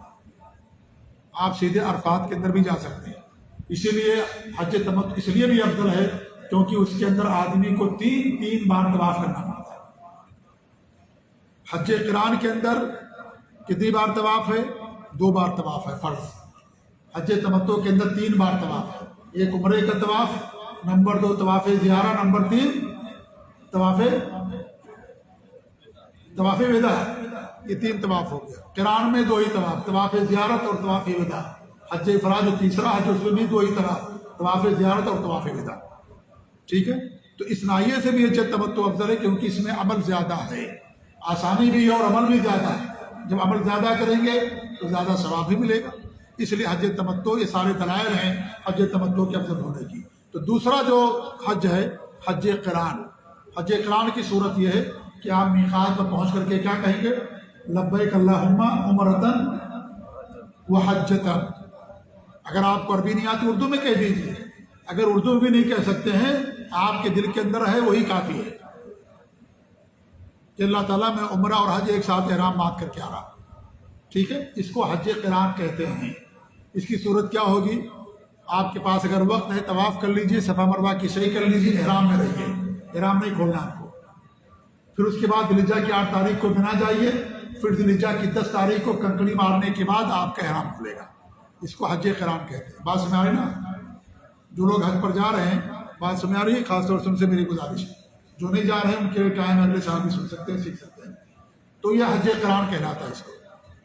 آپ سیدھے عرفات کے اندر بھی جا سکتے ہیں. اسی لیے حج تمتع اس لیے بھی افضل ہے کیونکہ اس کے اندر آدمی کو 3 بار طواف کرنا پڑتا ہے. حج قران کے اندر کتنی بار طواف ہے؟ 2 بار طواف ہے فرض. حج تمتع کے اندر 3 بار طواف ہے. ایک عمرے کا طواف، نمبر 2 طواف زیارہ، نمبر 3 طواف وداع. یہ 3 طواف ہو گیا. قران میں 2 ہی طواف، طواف زیارت اور طواف وداع. حج افراد جو تیسرا حج اس میں بھی 2 ہی طواف، طواف زیارت اور طواف وداع. ٹھیک ہے. تو اس ناحیے سے بھی حج تمتع افضل ہے کیونکہ اس میں عمل زیادہ ہے، آسانی بھی ہے اور عمل بھی زیادہ ہے. جب عمل زیادہ کریں گے تو زیادہ ثواب بھی ملے گا. اس لیے حج تمتع، یہ سارے دلائل ہیں حج تمتع کے افضل ہونے کی. تو دوسرا جو حج ہے حج قران. حج قران کی صورت یہ ہے کہ آپ میقات پر پہنچ کر کے کیا کہیں گے؟ لبیک اللہم عمرۃ و حجۃ. اگر آپ کو عربی نہیں آتی اردو میں کہہ دیجیے. اگر اردو بھی نہیں کہہ سکتے ہیں، آپ کے دل کے اندر ہے وہی کافی ہے. کہ اللہ تعالیٰ میں عمرہ اور حج ایک ساتھ احرام باندھ کر کے آ رہا ہوں، ٹھیک ہے، اس کو حج قران کہتے ہیں۔ اس کی صورت کیا ہوگی؟ آپ کے پاس اگر وقت ہے طواف کر لیجئے، صفا مروہ کی سعی کر لیجئے، احرام میں رہیے، احرام نہیں کھولنا آپ کو۔ پھر اس کے بعد ذی الحجہ کی 8 تاریخ کو منا جائیے، پھر ذی الحجہ کی 10 تاریخ کو کنکڑی مارنے کے بعد آپ کا احرام کھلے گا۔ اس کو حج قران کہتے ہیں۔ بات سمجھ آ رہی نا؟ جو لوگ حج پر جا رہے ہیں بات سمجھ آ رہی ہے؟ خاص طور سے ان سے میری گزارش ہے، جو نہیں جا رہے ہیں ان کے لیے ٹائم اگلے سال بھی سن سکتے ہیں، سیکھ سکتے ہیں۔ تو یہ حج قران کہلاتا ہے اس کو۔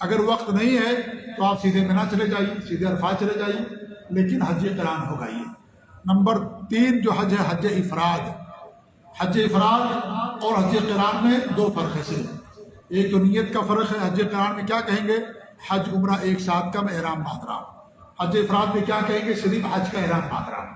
اگر وقت نہیں ہے تو آپ سیدھے منا چلے جائیے، سیدھے عرفات چلے جائیے، لیکن حج قران ہوگا یہ۔ نمبر 3 جو حج ہے حج افراد۔ حج افراد اور حج قران میں 2 فرق ہے صرف۔ ایک تو نیت کا فرق ہے، حج قران میں کیا کہیں گے؟ حج عمرہ ایک ساتھ کا میں احرام باندھ رہا ہوں۔ حج افراد میں کیا کہیں گے؟ صرف حج کا احرام باندھ رہا ہوں۔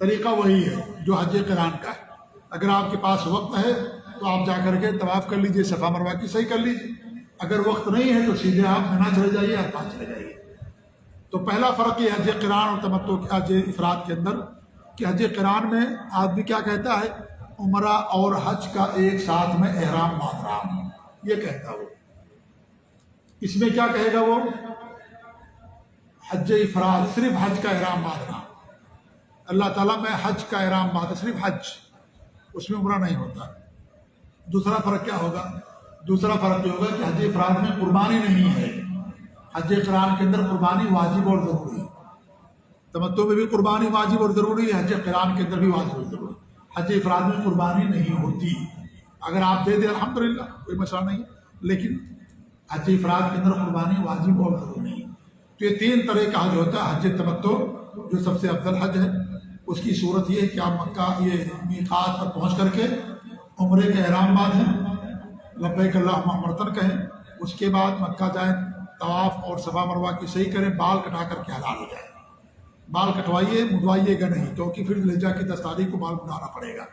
طریقہ وہی ہے جو حج قران کا ہے۔ اگر آپ کے پاس وقت ہے تو آپ جا کر کے طواف کر لیجئے، صفا مروہ کی صحیح کر لیجئے۔ اگر وقت نہیں ہے تو سیدھے آپ منا چلے جائیے، عرفات چلے جائیے۔ تو پہلا فرق یہ حج قران اور تمتع حج افراد کے اندر کہ حج قران میں آدمی کیا کہتا ہے؟ عمرہ اور حج کا ایک ساتھ میں احرام باندھ رہا ہوں، یہ کہتا وہ۔ اس میں کیا کہے گا وہ؟ حج افراد، صرف حج کا احرام باندھ رہا ہوں۔ اللہ تعالیٰ میں حج کا احرام باندھا، صرف حج، اس میں عمرہ نہیں ہوتا۔ دوسرا فرق کیا ہوگا؟ دوسرا فرق یہ ہوگا کہ حج افراد میں قربانی نہیں ہے۔ حج قران کے اندر قربانی واجب اور ضروری ہے۔ تمتع میں بھی قربانی واجب اور ضروری ہے، حج قران کے اندر بھی واجب اور ضروری ہے۔ حج افراد میں قربانی نہیں ہوتی، اگر آپ دے دیں الحمدللہ کوئی مسئلہ نہیں، لیکن حج افراد کے اندر قربانی واجب اور ضروری ہے۔ تو یہ 3 طرح کا حج ہوتا ہے۔ حج تمتع جو سب سے افضل حج ہے، اس کی صورت یہ ہے کہ آپ مکہ یہ میقات پر پہنچ کر کے عمرے کے احرام باندھیں، لبیک اللہم عمرۃ کہیں، اس کے بعد مکہ جائیں، طواف اور صفا مروہ کی صحیح کریں، بال کٹا کر کے حلال ہو جائیں۔ بال کٹوائیے، مڈوائیے گا نہیں، کیونکہ پھر ذی الحجہ کی 10 تاریخ کو بال مڈانا پڑے گا۔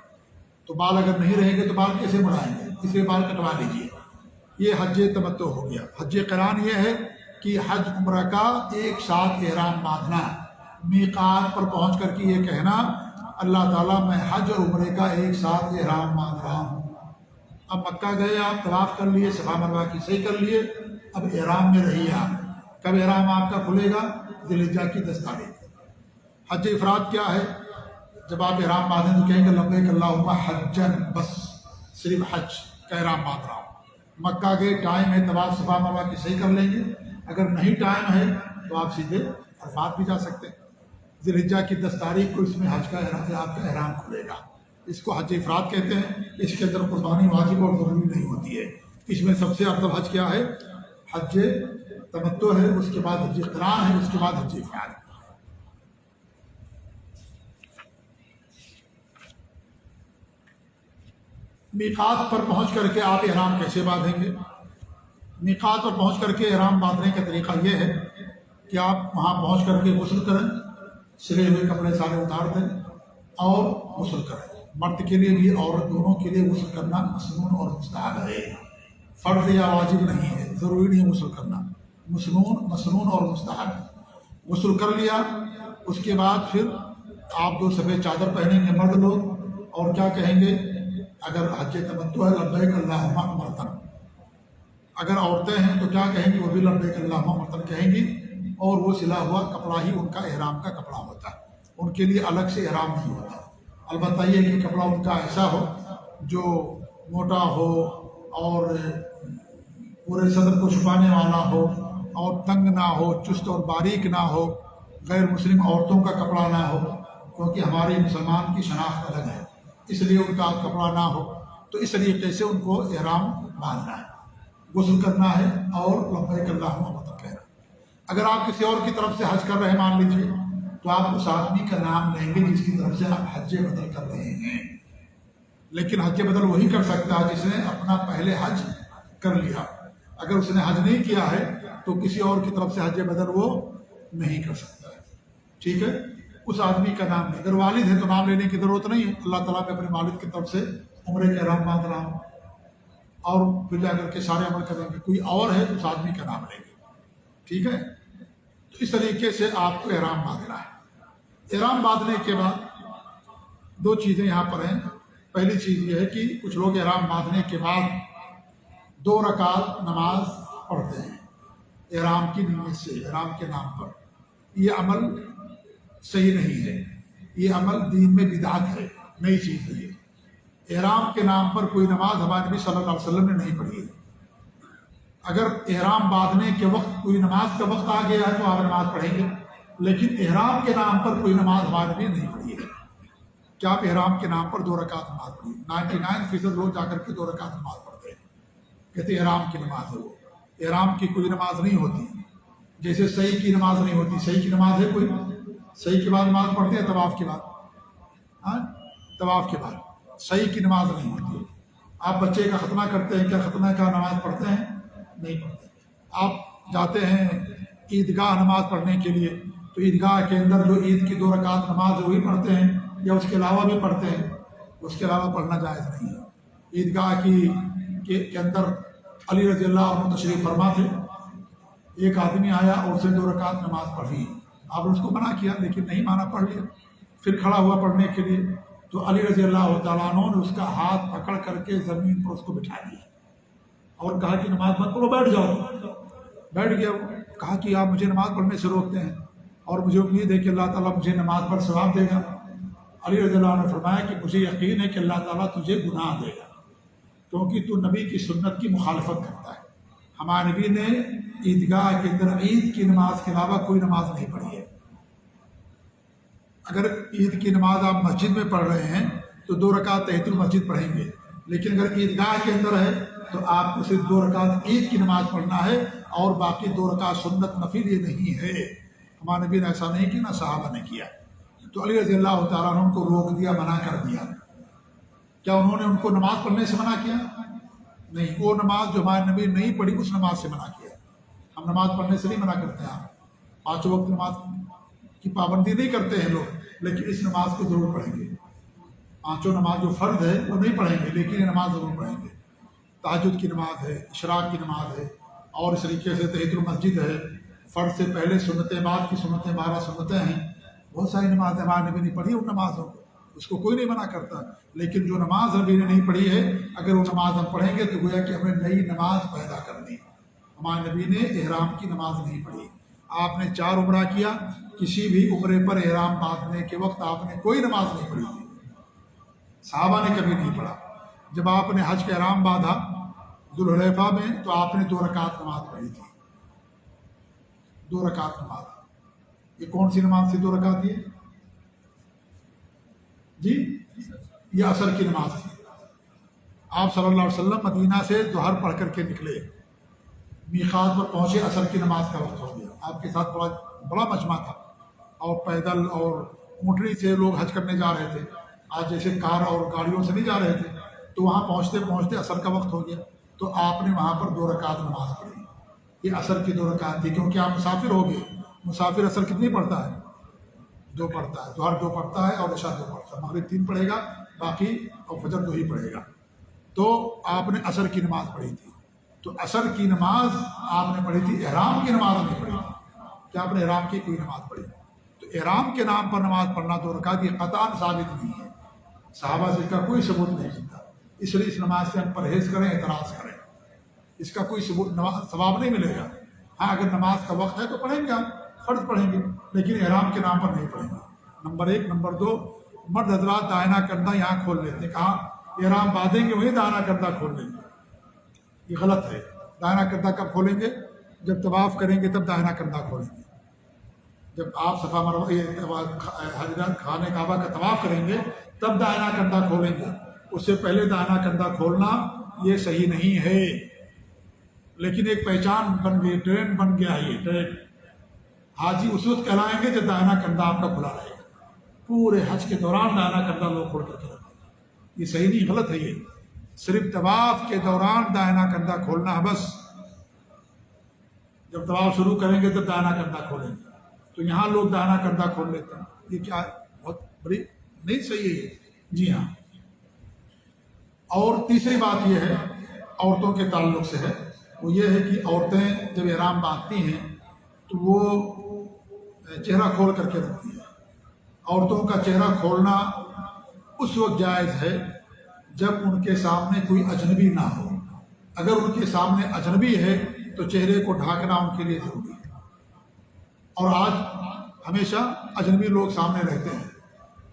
تو بال اگر نہیں رہیں گے تو بال کیسے مڑائیں گے؟ اس لیے بال کٹوا لیجیے۔ یہ حج تمتع ہو گیا۔ حج قران یہ ہے کہ حج عمرہ کا ایک ساتھ احرام باندھنا، میقات پر پہنچ کر کے یہ کہنا اللہ تعالیٰ میں حج اور عمرے کا ایک ساتھ احرام باندھ رہا ہوں۔ اب مکہ گئے، آپ طواف کر لیے، صفا مروہ کی صحیح کر لیے، اب احرام میں رہیے آپ۔ کب احرام آپ کا کھلے گا؟ ذی الحجہ کی 10 تاریخ۔ حج افراد کیا ہے؟ جب آپ احرام باندھیں تو کہیں گے لبیک اللہم حجن، بس صرف حج کا احرام باندھ رہا ہوں۔ مکہ گئے، ٹائم ہے، طواف صفا مروہ کی صحیح کر لیں گے۔ اگر نہیں ٹائم ہے تو آپ سیدھے عرفات بھی جا سکتے ہیں۔ ذی الحجہ کی 10 تاریخ کو اس میں حج کا آپ کا احرام کھلے گا۔ اس کو حج افراد کہتے ہیں۔ اس کے اندر قربانی واجب اور ضروری نہیں ہوتی ہے۔ اس میں سب سے افضل حج کیا ہے؟ حج تمتع ہے، اس کے بعد حج قران ہے، اس کے بعد حج افراد ہے۔ میقات پر پہنچ کر کے آپ احرام کیسے باندھیں گے؟ میقات پر پہنچ کر کے احرام باندھنے کا طریقہ یہ ہے کہ آپ وہاں پہنچ کر کے غسل کریں، سلے ہوئے کپڑے سارے اتار دیں اور غسل کریں۔ مرد کے لیے بھی عورت دونوں کے لیے غسل کرنا مسنون اور مستحب ہے، فرض یا واجب نہیں ہے، ضروری نہیں غسل کرنا، مسنون اور مستحب ہے۔ غسل کر لیا، اس کے بعد پھر آپ 2 سفید چادر پہنیں گے مرد لوگ، اور کیا کہیں گے؟ اگر حج تمتع ہے لبیک اللہم عمرۃ، اگر عورتیں ہیں تو کیا کہیں گی؟ وہ بھی لبیک اللہم عمرۃ کہیں گی، اور وہ سلا ہوا کپڑا ہی ان کا احرام کا کپڑا ہوتا ہے، ان کے لیے الگ سے احرام نہیں ہوتا۔ البتہ یہ کہ کپڑا ان کا ایسا ہو جو موٹا ہو اور پورے صدر کو چھپانے والا ہو اور تنگ نہ ہو، چست اور باریک نہ ہو، غیر مسلم عورتوں کا کپڑا نہ ہو، کیونکہ ہماری مسلمان کی شناخت الگ ہے، اس لیے ان کا کپڑا نہ ہو۔ تو اس طریقے سے ان کو احرام باندھنا ہے، غسل کرنا ہے اور لبیک اللہم عمرۃ کہنا۔ اگر آپ کسی اور کی طرف سے حج کر رہے ہیں مان لیجیے، تو آپ اس آدمی کا نام لیں گے جس کی طرف سے آپ حج بدل کر رہے ہیں۔ لیکن حج بدل وہی کر سکتا ہے جس نے اپنا پہلے حج کر لیا۔ اگر اس نے حج نہیں کیا ہے تو کسی اور کی طرف سے حج بدل وہ نہیں کر سکتا ہے، ٹھیک ہے؟ اس آدمی کا نام لیں۔ اگر والد ہے تو نام لینے کی ضرورت نہیں ہے، اللہ تعالیٰ میں اپنے والد کی طرف سے عمرے کے احرام باندھ رہا ہوں، اور پھر جا کر کے سارے عمل کریں گے۔ کوئی اور ہے تو اس آدمی کا نام لیں گے، ٹھیک ہے؟ تو اس طریقے سے آپ کو احرام باندھنا ہے۔ احرام باندھنے کے بعد 2 چیزیں یہاں پر ہیں پہلی چیز یہ ہے کہ کچھ لوگ احرام باندھنے کے بعد 2 رکعت نماز پڑھتے ہیں احرام کی نیت سے، احرام کے نام پر۔ یہ عمل صحیح نہیں ہے، یہ عمل دین میں بدعت ہے، نئی چیز ہے یہ۔ احرام کے نام پر کوئی نماز ہمارے نبی صلی اللہ علیہ وسلم نے نہیں پڑھی ہے۔ اگر احرام باندھنے کے وقت کوئی نماز کا وقت آ گیا ہے تو آپ نماز پڑھیں گے، لیکن احرام کے نام پر کوئی نماز ہمارے نبی نے نہیں پڑھی ہے۔ کیا آپ احرام کے نام پر 2 رکعت نماز پڑھی؟ 99% لوگ جا کر کے 2 رکعت نماز پڑھتے ہیں، کہتے ہیں احرام کی نماز ہے وہ۔ احرام کی کوئی نماز نہیں ہوتی، جیسے صحیح کی نماز نہیں ہوتی۔ صحیح کی نماز ہے کوئی؟ صحیح کے بعد نماز پڑھتے ہیں طواف کے بعد، ہاں طواف کے بعد صحیح کی نماز نہیں ہوتی۔ آپ بچے کا ختنہ کرتے ہیں، کیا ختنہ کا نماز پڑھتے ہیں؟ نہیں پڑھتے۔ آپ جاتے ہیں عیدگاہ نماز پڑھنے کے لیے تو عیدگاہ کے اندر جو عید کی 2 رکعت نماز ہے وہی پڑھتے ہیں یا اس کے علاوہ بھی پڑھتے ہیں؟ اس کے علاوہ پڑھنا جائز نہیں ہے۔ عیدگاہ کے اندر علی رضی اللہ عنہ تشریف فرما تھے، ایک آدمی آیا اور اسے 2 رکعت نماز پڑھی، آپ نے اس کو منع کیا لیکن نہیں مانا، پڑھ لیا۔ پھر کھڑا ہوا پڑھنے کے لیے تو علی رضی اللہ تعالیٰ عنہ نے اس کا ہاتھ پکڑ کر کے زمین پر اس کو بٹھا دیا اور کہا کہ نماز مت پڑھو، بیٹھ جاؤ۔ بیٹھ گیا وہ، کہا کہ آپ مجھے نماز پڑھنے سے روکتے ہیں اور مجھے امید ہے کہ اللہ تعالیٰ مجھے نماز پر ثواب دے گا۔ علی رضی اللہ عنہ نے فرمایا کہ مجھے یقین ہے کہ اللہ تعالیٰ تجھے گناہ دے گا، کیونکہ تو نبی کی سنت کی مخالفت کرتا ہے۔ ہمارے نبی نے عیدگاہ کے اندر عید کی نماز کے علاوہ کوئی نماز نہیں پڑھی ہے۔ اگر عید کی نماز آپ مسجد میں پڑھ رہے ہیں تو 2 رکعت تحیۃ المسجد پڑھیں گے، لیکن اگر عیدگاہ کے اندر ہے تو آپ کو صرف 2 رکعت عید کی نماز پڑھنا ہے اور باقی 2 رکعت سنت نفل یہ نہیں ہے۔ ہمارے نبی نے ایسا نہیں کیا، نہ صحابہ نے کیا۔ تو علی رضی اللہ تعالیٰ عنہ کو روک دیا، منع کر دیا۔ کیا انہوں نے ان کو نماز پڑھنے سے منع کیا؟ نہیں، وہ نماز جو ہمارے نبی نے نہیں پڑھی اس نماز سے منع کیا۔ ہم نماز پڑھنے سے نہیں منع کرتے ہیں، 5 وقت نماز کی پابندی نہیں کرتے ہیں لوگ، لیکن اس نماز کو ضرور پڑھیں گے۔ 5 نماز جو فرض ہے وہ نہیں پڑھیں گے، لیکن یہ نماز ضرور پڑھیں گے۔ تہجد کی نماز ہے، اشراق کی نماز ہے، اور اس طریقے سے تحیۃ المسجد ہے، فرض سے پہلے سنتیں، بعد کی سنتیں، 12 سنتیں ہیں، بہت ساری نمازیں ہمارے نبی نے پڑھی ان نمازوں کو، اس کو کوئی نہیں منع کرتا۔ لیکن جو نماز نبی نے نہیں پڑھی ہے اگر وہ نماز ہم پڑھیں گے تو گویا کہ ہمیں نئی نماز پیدا کرنی۔ ہمارے نبی نے احرام کی نماز نہیں پڑھی۔ آپ نے 4 عمرہ کیا، کسی بھی عمرے پر احرام باندھنے کے وقت آپ نے کوئی نماز نہیں پڑھی تھی، صحابہ نے کبھی نہیں پڑھا۔ جب آپ نے حج کا احرام باندھا ذوالحلیفہ میں تو آپ نے 2 رکعت نماز پڑھی تھی، 2 رکعت نماز۔ یہ کون سی نماز تھی 2 رکعت؟ جی یہ عصر کی نماز تھی۔ آپ صلی اللہ علیہ وسلم مدینہ سے ظہر پڑھ کر کے نکلے، میقات پر پہنچے، عصر کی نماز کا وقت ہو گیا۔ آپ کے ساتھ بڑا مجمع تھا اور پیدل اور اونٹنی سے لوگ حج کرنے جا رہے تھے، آج جیسے کار اور گاڑیوں سے نہیں جا رہے تھے۔ تو وہاں پہنچتے پہنچتے عصر کا وقت ہو گیا، تو آپ نے وہاں پر 2 رکعت نماز پڑھی۔ یہ عصر کی 2 رکعت تھی، کیونکہ آپ مسافر ہو گئے۔ مسافر عصر کتنی پڑھتا ہے؟ 2 پڑھتا ہے، ظہر 2 پڑھتا ہے اور عشاء 2 پڑھتا ہے، مغرب 3 پڑھے گا باقی، اور فجر 2 ہی پڑھے گا۔ تو آپ نے عصر کی نماز پڑھی تھی۔ تو عصر کی نماز آپ نے پڑھی تھی، احرام کی نماز نہیں پڑھی تھی۔ کیا آپ نے احرام کی کوئی نماز پڑھی؟ تو احرام کے نام پر نماز پڑھنا 2 رکعت یہ قطعاً ثابت نہیں ہے، صحابہ سے اس کا کوئی ثبوت نہیں ملتا۔ اس لیے اس نماز سے ہم پرہیز کریں، اعتراض کریں، اس کا کوئی ثبوت ثواب نہیں ملے گا۔ ہاں اگر نماز کا وقت ہے تو پڑھیں گے، آپ فرض پڑھیں گے، لیکن احرام کے نام پر نہیں پڑھیں گے۔ نمبر 1۔ نمبر 2، مرد حضرات دائنہ کندھا یہاں کھول لیتے ہیں، کہاں احرام باندھیں گے وہیں دائنہ کندھا کھول لیں گے، یہ غلط ہے۔ دائنہ کندھا کب کھولیں گے؟ جب طواف کریں گے تب دائنہ کندھا کھولیں گے۔ جب آپ صفا مروہ حضرت خانہ کعبہ کا طواف کریں گے تب دائنہ کندھا کھولیں گے، اس سے پہلے دائنہ کندھا کھولنا یہ صحیح نہیں ہے۔ لیکن ایک پہچان بن گئی، ٹرینڈ بن گیا ہے، یہ ٹرینڈ۔ حاجی اس وقت کہلائیں گے جب دائنہ کندھا آپ کا کھلا رہے گا، پورے حج کے دوران دائنہ کندھا لوگ کھول کر کے رکھیں گے، یہ صحیح نہیں، غلط ہے۔ یہ صرف طواف کے دوران دائنہ کندھا کھولنا ہے بس، جب طواف شروع کریں گے تب دائنہ کندھا کھولیں گے۔ تو یہاں لوگ دائنہ کندھا کھول لیتے ہیں، یہ کیا بہت بڑی نہیں صحیح ہے یہ، جی ہاں۔ اور تیسری بات یہ ہے عورتوں کے تعلق سے ہے، وہ یہ ہے کہ عورتیں جب احرام باندھتی ہیں تو وہ چہرہ کھول کر کے رکھتی ہیں۔ عورتوں کا چہرہ کھولنا اس وقت جائز ہے جب ان کے سامنے کوئی اجنبی نہ ہو. اگر ان کے سامنے اجنبی ہے تو چہرے کو ڈھانکنا ان کے لیے ضروری ہے. اور آج ہمیشہ اجنبی لوگ سامنے رہتے ہیں.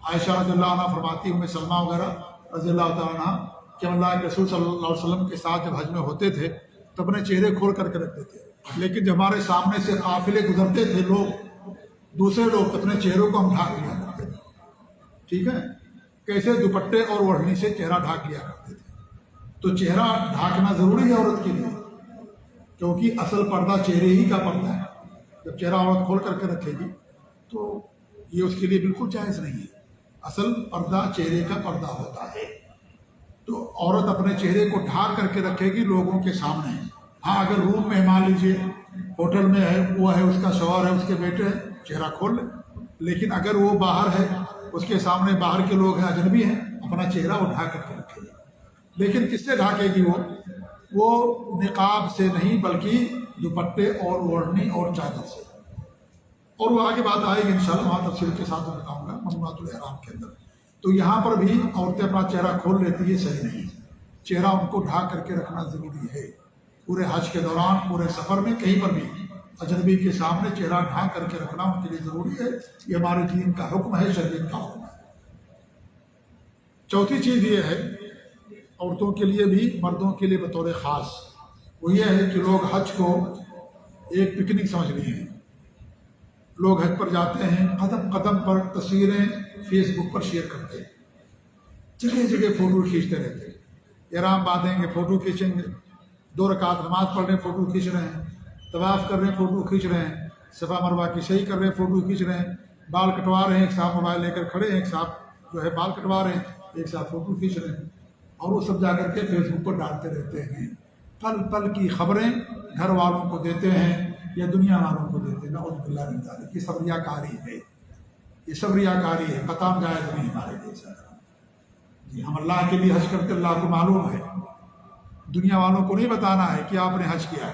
عائشہ رضی اللہ عنہ فرماتی، ام سلمہ وغیرہ رضی اللہ تعالیٰ عنہ کہ اللہ کے رسول صلی اللہ علیہ وسلم کے ساتھ جب حج میں ہوتے تھے تو اپنے چہرے کھول کر کے رکھتے تھے، لیکن جب ہمارے سامنے سے قافلے گزرتے تھے لوگ، دوسرے لوگ، اپنے چہروں کو ہم ڈھانک لیا کرتے تھے. ٹھیک ہے، کیسے دوپٹے اور اوڑھنی سے چہرہ ڈھانک لیا کرتے تھے. تو چہرہ ڈھانکنا ضروری ہے عورت کے لیے، کیونکہ اصل پردہ چہرے ہی کا پردہ ہے. جب چہرہ عورت کھول کر کے رکھے گی تو یہ اس کے لیے بالکل جائز نہیں ہے. اصل پردہ چہرے کا پردہ ہوتا ہے. تو عورت اپنے چہرے کو ڈھانک کر کے رکھے گی لوگوں کے سامنے. ہاں اگر روم میں مان لیجیے ہوٹل میں ہے، وہ ہے، اس کا شوہر ہے، اس کے بیٹے ہیں، چہرہ کھول لے. لیکن اگر وہ باہر ہے، اس کے سامنے باہر کے لوگ ہیں، اجنبی ہیں، اپنا چہرہ وہ ڈھانک کر کے رکھے گی. لیکن کس سے ڈھانکے گی؟ وہ نقاب سے نہیں بلکہ دوپٹے اور اوڑھنی اور چادر سے. اور وہ آگے بات آئے گی انشاءاللہ، وہاں تفصیل کے ساتھ بتاؤں گا ممنوعات الاحرام کے اندر. تو یہاں پر بھی عورتیں اپنا چہرہ کھول لیتی ہے، صحیح نہیں. چہرہ ان کو ڈھانک کر کے رکھنا ضروری ہے. پورے حج کے دوران، پورے سفر میں، کہیں پر بھی اجنبی کے سامنے چہرہ ڈھانک کر کے رکھنا ان کے لیے ضروری ہے. یہ ہمارے دین کا حکم ہے، شریعت کا حکم ہے. چوتھی چیز یہ ہے عورتوں کے لیے بھی مردوں کے لیے بطور خاص، وہ یہ ہے کہ لوگ حج کو ایک پکنک سمجھ لیے ہیں. لوگ حج پر جاتے ہیں، قدم قدم پر تصویریں فیس بک پر شیئر کرتے ہیں، جگہ جگہ فوٹو کھینچتے رہتے ہیں. احرام باندھیں گے، فوٹو کھینچیں گے، 2 رکعت نماز پڑھ رہے ہیں، فوٹو کھینچ رہے ہیں، طواف کر رہے ہیں، فوٹو کھینچ رہے ہیں، صفا مروہ کی صحیح کر رہے ہیں، فوٹو کھینچ رہے ہیں، بال کٹوا رہے ہیں، ایک صاحب موبائل لے کر کھڑے ہیں، ایک صاحب جو ہے بال کٹوا رہے ہیں، ایک صاحب فوٹو کھینچ رہے ہیں. اور وہ سب جا کر کے فیس بک پر ڈالتے رہتے ہیں. پل پل کی خبریں گھر والوں کو دیتے ہیں یا دنیا والوں کو دیتے ہیں. نعوذ باللہ من ذالک. یہ سب ریاکاری ہے، یہ سب ریاکاری ہے. قطعاً جائز نہیں ہمارے دیش میں. جی ہم اللہ کے لیے حج کرتے، اللہ کو معلوم ہے. دنیا والوں کو نہیں بتانا ہے کہ آپ نے حج کیا ہے.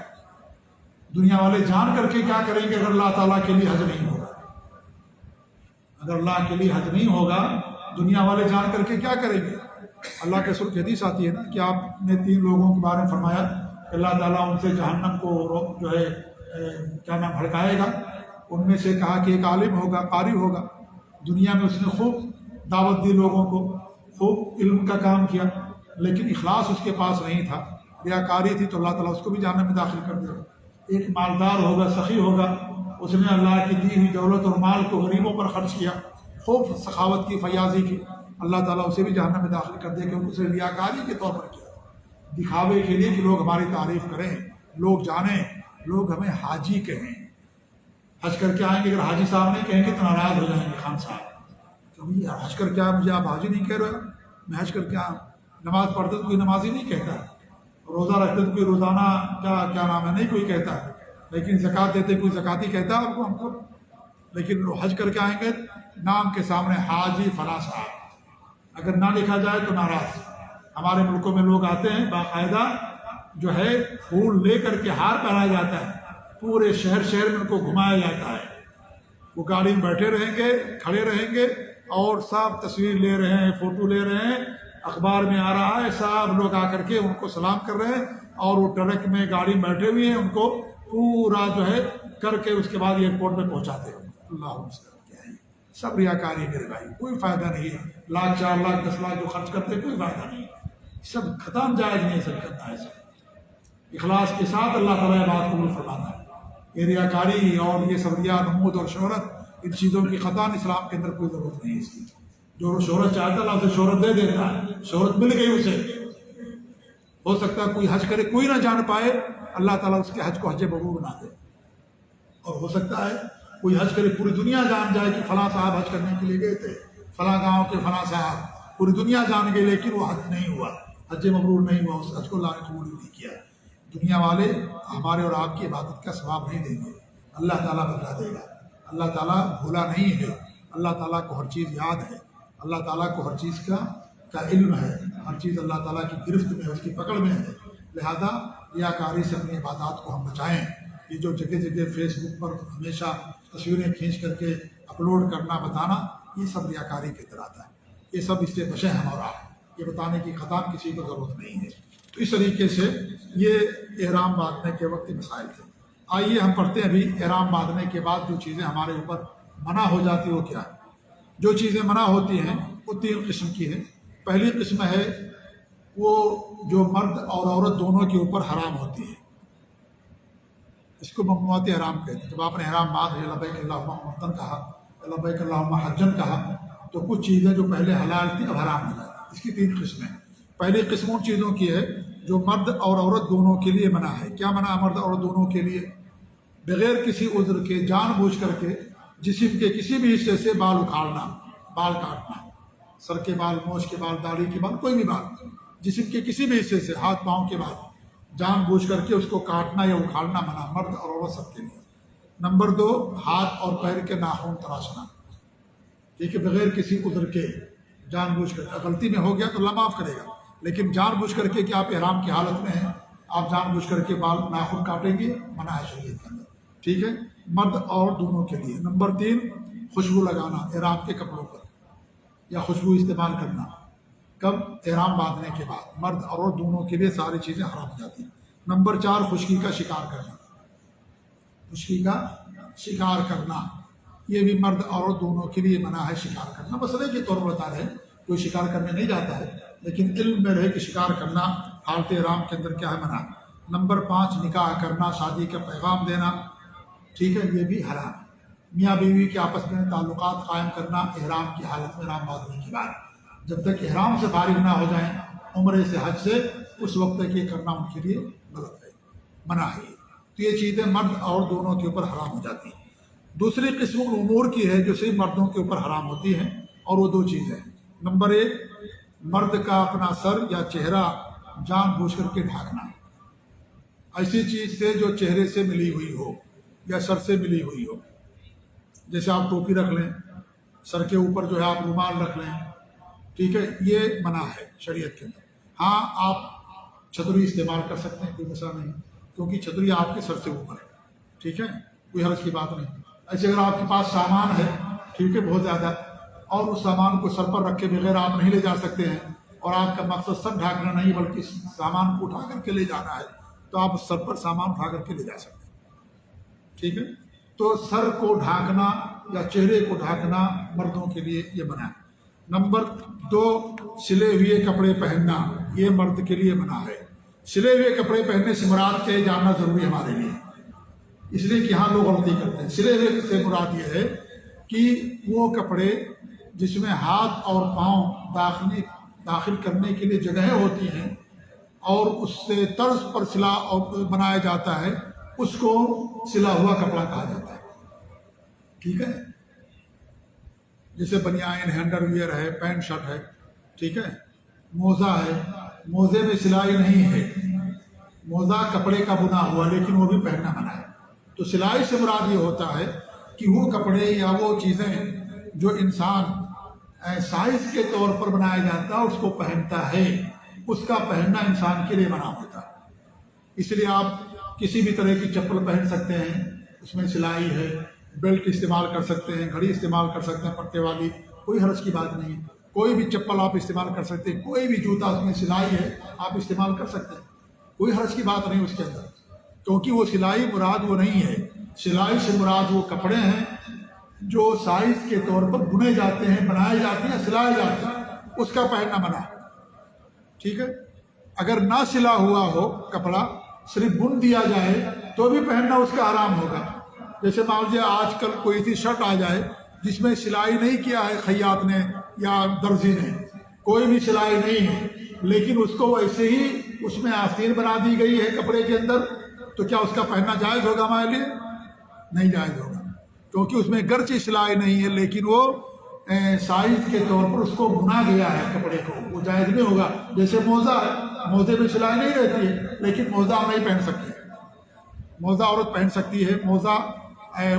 دنیا والے جان کر کے کیا کریں گے اگر اللہ تعالیٰ کے لیے حج نہیں ہوگا؟ اگر اللہ کے لیے حج نہیں ہوگا، دنیا والے جان کر کے کیا کریں گے؟ اللہ کے رسول کی حدیث آتی ہے نا کہ آپ نے 3 لوگوں کے بارے میں فرمایا کہ اللہ تعالیٰ ان سے جہنم کو جو ہے کیا نام بھڑکائے گا. ان میں سے کہا کہ ایک عالم ہوگا، قاری ہوگا، دنیا میں اس نے خوب دعوت دی لوگوں کو، خوب علم کا کام کیا، لیکن اخلاص اس کے پاس نہیں تھا، ریاکاری تھی، تو اللہ تعالیٰ اس کو بھی جہنم میں داخل کر دے گا. ایک مالدار ہوگا، سخی ہوگا، اس نے اللہ کی دی ہوئی دولت اور مال کو غریبوں پر خرچ کیا، خوب سخاوت کی، فیاضی کی، اللہ تعالیٰ اسے بھی جہنم میں داخل کر دے، کیونکہ اسے ریاکاری کے طور پر کیا، دکھاوے کے لیے کہ لوگ ہماری تعریف کریں، لوگ جانیں، لوگ ہمیں حاجی کہیں. حج کر کے آئیں گے، اگر حاجی صاحب نہیں کہیں گے تو ناراض ہو جائیں گے خان صاحب، کبھی حج کر کے آئے، مجھے آپ حاجی نہیں کہہ رہے. میں حج کر کے آؤں، نماز پڑھتے تو کوئی نمازی نہیں کہتا ہے، روزہ رکھتے تو کوئی روزانہ کیا نام ہے نہیں کوئی کہتا ہے، لیکن زکوٰۃ دیتے کوئی زکاتی کہتا ہے آپ کو، ہم کو. لیکن حج کر کے آئیں گے، نام کے سامنے حاجی فلاں صاحب، اگر نہ لکھا جائے تو ناراض. ہمارے ملکوں میں لوگ آتے ہیں، باقاعدہ جو ہے پھول لے کر کے ہار پہنایا جاتا ہے، پورے شہر میں ان کو گھمایا جاتا ہے. وہ گاڑی میں بیٹھے رہیں گے، کھڑے رہیں گے، اور سب تصویر لے رہے ہیں، فوٹو لے رہے ہیں، اخبار میں آ رہا ہے، سب لوگ آ کر کے ان کو سلام کر رہے ہیں، اور وہ ٹرک میں گاڑی میں بیٹھے ہوئے ہیں، ان کو پورا جو ہے کر کے اس کے بعد ایئرپورٹ میں پہنچاتے ہیں. اللہ سب ریاکاری ہے میرے بھائی، کوئی فائدہ نہیں ہے. 1 لاکھ 4 لاکھ 10 لاکھ جو خرچ کرتے کوئی فائدہ نہیں. سب ختم، جائز نہیں سب کرنا ہے. سب اخلاص کے ساتھ اللہ تعالیٰ بات قبول فرماتا ہے. یہ ریاکاری اور یہ سب ریا، نمود اور شہرت، ان چیزوں کی قطعاً اسلام کے اندر کوئی ضرورت نہیں ہے. اس کی جو شہرت چاہتا ہے اللہ سے شہرت دے دیتا ہے، شہرت مل گئی اسے. ہو سکتا ہے کوئی حج کرے کوئی نہ جان پائے، اللہ تعالیٰ اس کے حج کو حج مبرور بنا دے. اور ہو سکتا ہے کوئی حج کرے پوری دنیا جان جائے کہ فلاں صاحب حج کرنے کے لیے گئے تھے، فلاں گاؤں کے فلاں صاحب، پوری دنیا جان گئی، لیکن وہ حج نہیں ہوا، حج مبرور نہیں ہوا، اس حج کو اللہ نے قبول نہیں کیا. دنیا والے ہمارے اور آپ کی عبادت کا ثواب نہیں دیں گے، اللہ تعالیٰ بدلا دے گا. اللہ تعالیٰ بھولا نہیں ہے، اللہ تعالیٰ کو ہر چیز یاد ہے، اللہ تعالیٰ کو ہر چیز کا علم ہے، ہر چیز اللہ تعالیٰ کی گرفت میں، اس کی پکڑ میں ہے. لہذا ریاکاری سے اپنی عبادات کو ہم بچائیں. یہ جو جگہ جگہ فیس بک پر ہمیشہ تصویریں کھینچ کر کے اپلوڈ کرنا، بتانا، یہ سب ریاکاری کے اندر آتا ہے. یہ سب اس سے بچیں ہم اور آپ. یہ بتانے کی خطاب کسی کو ضرورت نہیں ہے۔ تو اس طریقے سے یہ احرام باندھنے کے وقت مسائل تھے۔ آئیے ہم پڑھتے ہیں ابھی احرام باندھنے کے بعد جو چیزیں ہمارے اوپر منع ہو جاتی وہ کیا ہے۔ جو چیزیں منع ہوتی ہیں وہ 3 قسم کی ہیں۔ پہلی قسم ہے وہ جو مرد اور عورت دونوں کے اوپر حرام ہوتی ہے، اس کو ممنوعات احرام کہتے ہیں۔ جب آپ نے احرام باندھ لیا، لبیک اللہم عمرۃ کہا، لبیک اللہم حجن کہا، تو کچھ چیزیں جو پہلے حلال تھیں اب حرام ہو جاتی۔ اس کی 3 قسمیں۔ پہلی قسم ان چیزوں کی ہے جو مرد اور عورت دونوں کے لیے منع ہے۔ کیا منع ہے مرد اور عورت دونوں کے لیے؟ بغیر کسی عذر کے جان بوجھ کر کے جسم کے کسی بھی حصے سے بال اکھاڑنا، بال کاٹنا، سر کے بال، مونچھ کے بال، داڑھی کے بال، کوئی بھی بال، جسم کے کسی بھی حصے سے، ہاتھ پاؤں کے بال جان بوجھ کر کے اس کو کاٹنا یا اکھاڑنا منع، مرد اور عورت سب کے لیے۔ نمبر 2، ہاتھ اور پیر کے ناخن تراشنا، ٹھیک ہے، بغیر کسی عذر کے جان بوجھ کر۔ غلطی میں ہو گیا تو اللہ معاف کرے گا، لیکن جان بوجھ کر کے کہ آپ احرام کی حالت میں ہیں، آپ جان بوجھ کر کے بال ناخن کاٹیں گے، منع ہے شریعت کے اندر، ٹھیک ہے، مرد اور دونوں کے لیے۔ نمبر 3، خوشبو لگانا احرام کے کپڑوں پر یا خوشبو استعمال کرنا، کب؟ احرام باندھنے کے بعد۔ مرد اور عورت دونوں کے لیے ساری چیزیں حرام ہو جاتی ہیں۔ نمبر 4، خشکی کا شکار کرنا، خشکی کا شکار کرنا، یہ بھی مرد اور عورت دونوں کے لیے منع ہے شکار کرنا۔ مسئلے کے طور پر بتا رہے ہیں، کوئی شکار کرنے نہیں جاتا ہے، لیکن علم میں رہے کہ شکار کرنا حالت احرام کے اندر کیا ہے، منع۔ نمبر 5، نکاح کرنا، شادی کا پیغام دینا، ٹھیک ہے، یہ بھی حرام ہے۔ میاں بیوی کے آپس میں تعلقات قائم کرنا احرام کی حالت میں، احرام باندھنے کے بعد، جب تک احرام سے فارغ نہ ہو جائیں، عمرے سے، حج سے، اس وقت تک یہ کرنا ان کے لیے غلط ہے، منع ہے۔ تو یہ چیزیں مرد اور دونوں کے اوپر حرام ہو جاتی ہیں۔ دوسری قسم امور کی ہے جو صرف مردوں کے اوپر حرام ہوتی ہیں، اور وہ 2 چیزیں ہیں۔ نمبر 1، مرد کا اپنا سر یا چہرہ جان بوجھ کر کے ڈھانکنا، ایسی چیز سے جو چہرے سے ملی ہوئی ہو یا سر سے ملی ہوئی ہو، جیسے آپ ٹوپی رکھ لیں، سر کے اوپر جو ہے آپ رومال رکھ لیں، ٹھیک ہے، یہ منع ہے شریعت کے اندر۔ ہاں، آپ چھتری استعمال کر سکتے ہیں، کوئی مسئلہ نہیں، کیونکہ چھتری آپ کے سر سے اوپر ہے، ٹھیک ہے، کوئی حرج کی بات نہیں۔ ایسے اگر آپ کے پاس سامان ہے، ٹھیک ہے، بہت زیادہ، اور اس سامان کو سر پر رکھے بغیر آپ نہیں لے جا سکتے ہیں، اور آپ کا مقصد سر ڈھانکنا نہیں بلکہ سامان کو اٹھا کر کے لے جانا ہے، تو آپ سر پر سامان اٹھا کر کے لے جا سکتے ہیں، ٹھیک ہے۔ تو سر کو ڈھانکنا یا چہرے کو ڈھانکنا مردوں کے لیے یہ منع ہے۔ نمبر 2، سلے ہوئے کپڑے پہننا، یہ مرد کے لیے منع ہے۔ سلے ہوئے کپڑے پہننے سے مراد کے جاننا ضروری ہے ہمارے لیے، اس لیے کہ یہاں لوگ غلطی کرتے ہیں۔ سلے ہوئے سے مراد یہ ہے کہ وہ کپڑے جس میں ہاتھ اور پاؤں داخل کرنے کے لیے جگہیں ہوتی ہیں، اور اس سے طرز پر سلا اور بنایا جاتا ہے، اس کو سلا ہوا کپڑا کہا جاتا ہے، ٹھیک ہے، جیسے بنیان ہے، انڈر ویئر ہے، پینٹ شرٹ ہے، ٹھیک ہے، موزہ ہے، موزے میں سلائی نہیں ہے، موزہ کپڑے کا بنا ہوا لیکن وہ بھی پہننا منع ہے۔ تو سلائی سے مراد یہ ہوتا ہے کہ وہ کپڑے یا وہ چیزیں جو انسان سائز کے طور پر بنایا جاتا ہے، اس کو پہنتا ہے، اس کا پہننا انسان کے لیے منع ہوتا ہے۔ اس لیے آپ کسی بھی طرح کی چپل پہن سکتے ہیں، اس میں سلائی ہے، بیلٹ استعمال کر سکتے ہیں، گھڑی استعمال کر سکتے ہیں پٹے والی، کوئی حرج کی بات نہیں ہے۔ کوئی بھی چپل آپ استعمال کر سکتے ہیں، کوئی بھی جوتا اس میں سلائی ہے آپ استعمال کر سکتے ہیں، کوئی حرج کی بات نہیں اس کے اندر، کیونکہ وہ سلائی مراد وہ نہیں ہے۔ سلائی سے مراد وہ کپڑے ہیں جو سائز کے طور پر بنے جاتے ہیں، بنائے جاتے ہیں، سلائے جاتے ہیں، اس کا پہننا منع ہے، ٹھیک ہے۔ اگر نہ سلا ہوا ہو کپڑا، صرف بن دیا جائے تو بھی پہننا اس کا حرام ہوگا۔ جیسے مان لیجیے آج کل کوئی سی شرٹ آ جائے جس میں سلائی نہیں کیا ہے خیاط نے یا درزی نے، کوئی بھی سلائی نہیں ہے، لیکن اس کو ویسے ہی اس میں آستین بنا دی گئی ہے کپڑے کے اندر، تو کیا اس کا پہننا جائز ہوگا ہمارے لیے؟ نہیں جائز ہوگا، کیونکہ اس میں گرچہ سلائی نہیں ہے لیکن وہ سائز کے طور پر اس کو بنا گیا ہے کپڑے کو، وہ جائز نہیں ہوگا۔ جیسے موزہ ہے، موزے میں سلائی نہیں رہتی ہے لیکن موزہ ہم نہیں پہن سکتے، موزہ عورت پہن سکتی ہے، موزہ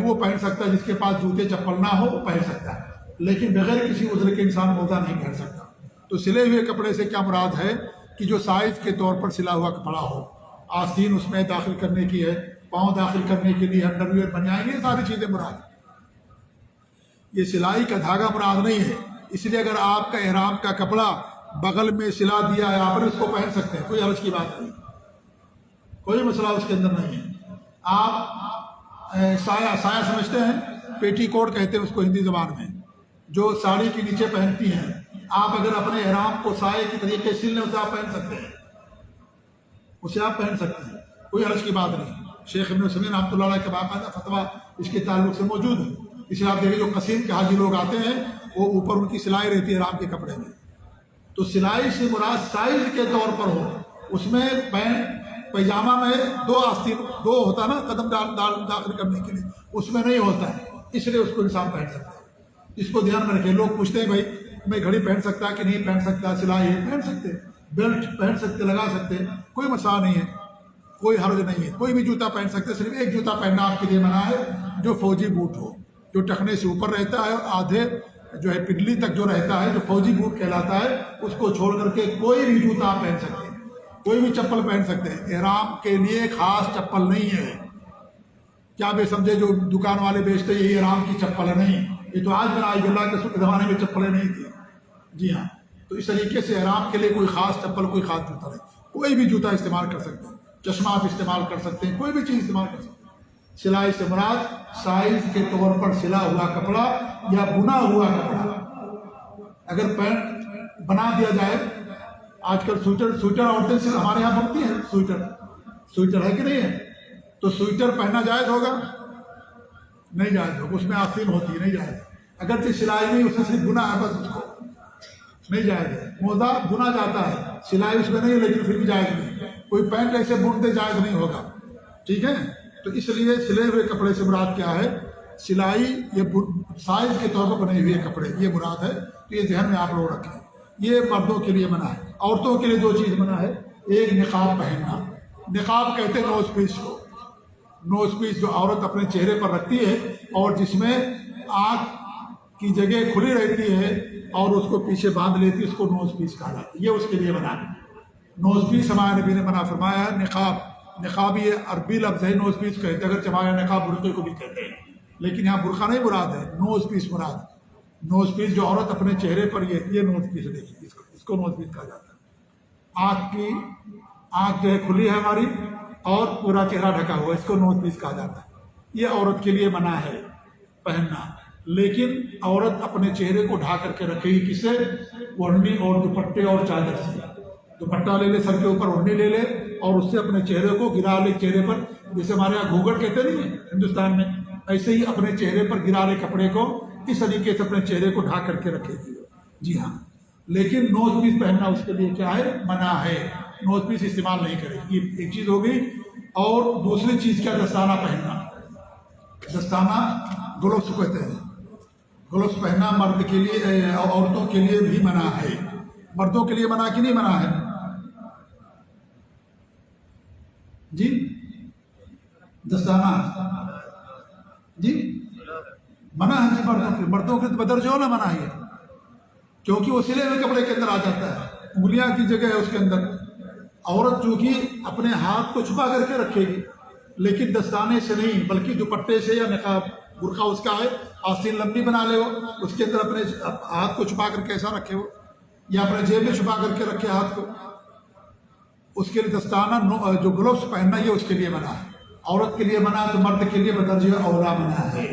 وہ پہن سکتا ہے جس کے پاس جوتے چپل نہ ہو، وہ پہن سکتا ہے، لیکن بغیر کسی عذر کے انسان موزہ نہیں پہن سکتا۔ تو سلے ہوئے کپڑے سے کیا مراد ہے کہ جو سائز کے طور پر سلا ہوا کپڑا ہو، آستین اس میں داخل کرنے کی ہے، پاؤں داخل کرنے کے لیے انڈر ویئر بنیان، یہ ساری چیزیں مراد ہیں۔ یہ سلائی کا دھاگا مراد نہیں ہے، اس لیے اگر آپ کا احرام کا کپڑا بغل میں سلا دیا ہے آپ نے، اس کو پہن سکتے ہیں، کوئی حرج کی بات نہیں، کوئی مسئلہ اس کے اندر نہیں ہے۔ آپ سایہ سمجھتے ہیں، پیٹی کوٹ کہتے ہیں اس کو ہندی زبان میں، جو ساڑی کے نیچے پہنتی ہیں، آپ اگر اپنے احرام کو سائے کے طریقے سے سل لیں، اسے آپ پہن سکتے ہیں، اسے آپ پہن سکتے ہیں، کوئی حرج کی بات نہیں۔ شیخ ابن عثیمین رحمۃ اللہ علیہ کا باقاعدہ فتویٰ اس کے تعلق سے موجود ہے۔ اس لیے آپ دیکھیں جو قصیم کے حاجی لوگ آتے ہیں وہ اوپر ان کی سلائی رہتی ہے احرام کے کپڑے میں، تو سلائی سے مراد سائز کے طور پر ہو، اس میں پینٹ پیجامہ میں دو آستین، دو ہوتا ہے نا قدم داخل کرنے کے لیے، اس میں نہیں ہوتا ہے، اس لیے اس کو انسان پہن سکتا ہے۔ اس کو دھیان میں رکھیں، لوگ پوچھتے ہیں بھائی میں گھڑی پہن سکتا کہ نہیں پہن سکتا، سلائی ہے پہن سکتے، بیلٹ پہن سکتے، لگا سکتے، کوئی مسئلہ نہیں ہے، کوئی حرج نہیں ہے، کوئی بھی جوتا پہن سکتے، صرف ایک جوتا پہننا آپ کے لیے منع ہے جو فوجی بوٹ ہو، جو ٹخنے سے اوپر رہتا ہے اور آدھے جو ہے پڈلی تک جو رہتا ہے، جو فوجی بوٹ کہلاتا ہے، اس کو چھوڑ کر کے کوئی بھی جوتا آپ پہن سکتے ہیں، کوئی بھی چپل پہن سکتے ہیں، احرام کے لیے خاص چپل نہیں ہے۔ کیا بے سمجھے جو دکان والے بیچتے یہی احرام کی چپل ہے، نہیں، یہ تو آج بنا اللہ کے زمانے میں چپلیں نہیں تھی، جی ہاں۔ تو اس طریقے سے احرام کے لیے کوئی خاص چپل، کوئی خاص جوتا نہیں، کوئی بھی جوتا استعمال کر سکتے ہیں، چشمہ آپ استعمال کر سکتے ہیں، کوئی بھی چیز استعمال کر سکتے ہیں۔ سلائی سے مراد سائز کے طور پر سلا ہوا کپڑا یا بنا ہوا کپڑا، اگر پینٹ بنا دیا جائے، آج کل سویٹر عورتیں سے ہمارے یہاں بنتی ہیں، سویٹر ہے کہ نہیں ہے، تو سویٹر پہننا جائز ہوگا؟ نہیں جائز ہوگا، اس میں آستین ہوتی ہے، نہیں جائز، اگرچہ سلائی نہیں، اس میں صرف بنا ہے بس، اس کو نہیں جائز ہے۔ موزہ بنا جاتا ہے، سلائی اس میں نہیں ہے، لیکن پھر بھی جائز نہیں، کوئی پینٹ ایسے بنتے جائز نہیں ہوگا، ٹھیک ہے۔ تو اس لیے سلے ہوئے کپڑے سے مراد کیا ہے؟ سلائی، یہ سائز کے طور پر بنے ہوئے کپڑے، یہ مراد ہے، تو یہ ذہن میں آپ لوگ رکھیں۔ یہ مردوں کے لیے منع ہے۔ عورتوں کے لیے دو چیز منع ہے، ایک نقاب پہننا، نقاب کہتے ہیں نوز پیس کو، نوز پیس جو عورت اپنے چہرے پر رکھتی ہے اور جس میں آنکھ کی جگہ کھلی رہتی ہے اور اس کو پیچھے باندھ لیتی ہے، اس کو نوز پیس کہا جاتا ہے، یہ اس کے لیے منع ہے۔ نوز پیس ہمارے نبی نے منع فرمایا ہے۔ نقاب یہ عربی لفظ ہے، نوز پیس کہتے ہیں، اگر ہمارے نقاب برقعے کو بھی کہتے ہیں، لیکن یہاں برقع نہیں مراد ہے، نوز پیس مراد ہے۔ نوز پیس جو عورت اپنے چہرے پر یہ نوز پیس دیکھیے، اس کو نوز پیس کہا جاتا ہے۔ آنکھ جو ہے کھلی ہے ہماری اور پورا چہرہ ڈھکا ہوا، اس کو نوز پیس کہا جاتا ہے، یہ عورت کے لیے منع ہے پہننا۔ لیکن عورت اپنے چہرے کو ڈھا کر کے رکھے گی، کس سے؟ اوڑھنی اور دوپٹے اور چادر سے، دوپٹہ لے لے، سر کے اوپر اوڑھنی لے لے اور اس سے اپنے چہرے کو گرا لے، چہرے پر، جیسے ہمارے یہاں گھونگھٹ کہتے نہیں ہیں ہندوستان میں، ایسے ہی اپنے چہرے پر گرا لے کپڑے کو، اس طریقے سے اپنے چہرے کو ڈھا کر کے رکھے گی، جی ہاں۔ لیکن نوز پیس پہننا اس کے لیے کیا ہے؟ منع ہے، نوز پیس استعمال نہیں کرے، یہ ایک چیز ہو گئی۔ اور دوسری چیز کیا؟ دستانہ پہننا، دستانہ گلوز کہتے ہیں، گلوز پہننا مرد کے لیے، عورتوں کے لیے بھی منع ہے۔ مردوں کے لیے منع کہ نہیں منع ہے؟ جی دستانہ جی منع ہے جی، مردوں کے بدر جو ہے نا منع ہے، کیونکہ وہ سلے ہوئے کپڑے کے اندر آ جاتا ہے، انگلیاں کی جگہ ہے اس کے اندر۔ عورت جو کہ اپنے ہاتھ کو چھپا کر کے رکھے گی، لیکن دستانے سے نہیں بلکہ دوپٹے سے یا نقاب، برقع اس کا ہے، آستین لمبی بنا لے، وہ اس کے اندر اپنے ہاتھ کو چھپا کر کے ایسا رکھے وہ، یا اپنے جیب میں چھپا کر کے رکھے ہاتھ کو، اس کے لیے دستانہ جو گلوز پہننا یہ اس کے لیے منع ہے۔ عورت کے لیے منع تو مرد کے لیے بدرجہ اولا منع ہے،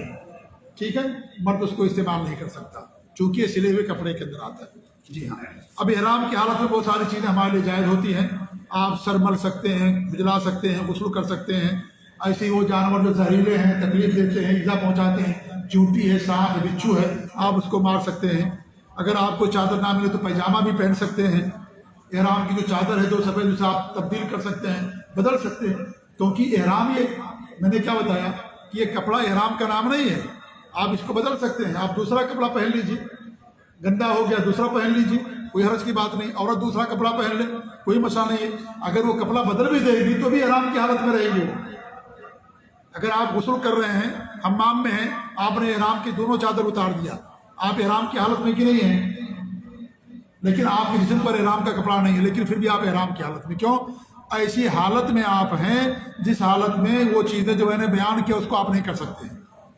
ٹھیک ہے، مرد اس کو استعمال نہیں کر سکتا چونکہ یہ سلے ہوئے کپڑے کے اندر آتا ہے، جی ہاں۔ اب احرام کی حالت میں بہت ساری چیزیں ہمارے لیے جائز ہوتی ہیں، آپ سر مل سکتے ہیں، بجلا سکتے ہیں، غسل کر سکتے ہیں، ایسے وہ جانور جو زہریلے ہیں، تکلیف دیتے ہیں، ایذا پہنچاتے ہیں، چیونٹی ہے، سانپ ہے، بچھو ہے، آپ اس کو مار سکتے ہیں۔ اگر آپ کو چادر نہ ملے تو پیجامہ بھی پہن سکتے ہیں، احرام کی جو چادر ہے 2 سفید، اسے آپ تبدیل کر سکتے ہیں، بدل سکتے ہیں، کیونکہ احرام یہ میں نے کیا بتایا کہ یہ کپڑا احرام کا نام نہیں ہے، آپ اس کو بدل سکتے ہیں، آپ دوسرا کپڑا پہن لیجیے، گندا ہو گیا دوسرا پہن لیجیے، کوئی حرج کی بات نہیں، عورت دوسرا کپڑا پہن لے، کوئی مسئلہ نہیں ہے۔ اگر وہ کپڑا بدل بھی دے گی تو بھی احرام کی حالت میں رہے گی۔ اگر آپ غسل کر رہے ہیں، حمام میں ہیں، آپ نے احرام کی دونوں چادر اتار دیا، آپ احرام کی حالت میں کی نہیں ہیں، لیکن آپ کے جسم پر احرام کا کپڑا نہیں ہے، لیکن پھر بھی آپ احرام کی حالت میں، کیوں؟ ایسی حالت میں آپ ہیں جس حالت میں وہ چیزیں جو میں نے بیان کیا اس کو آپ نہیں کر سکتے،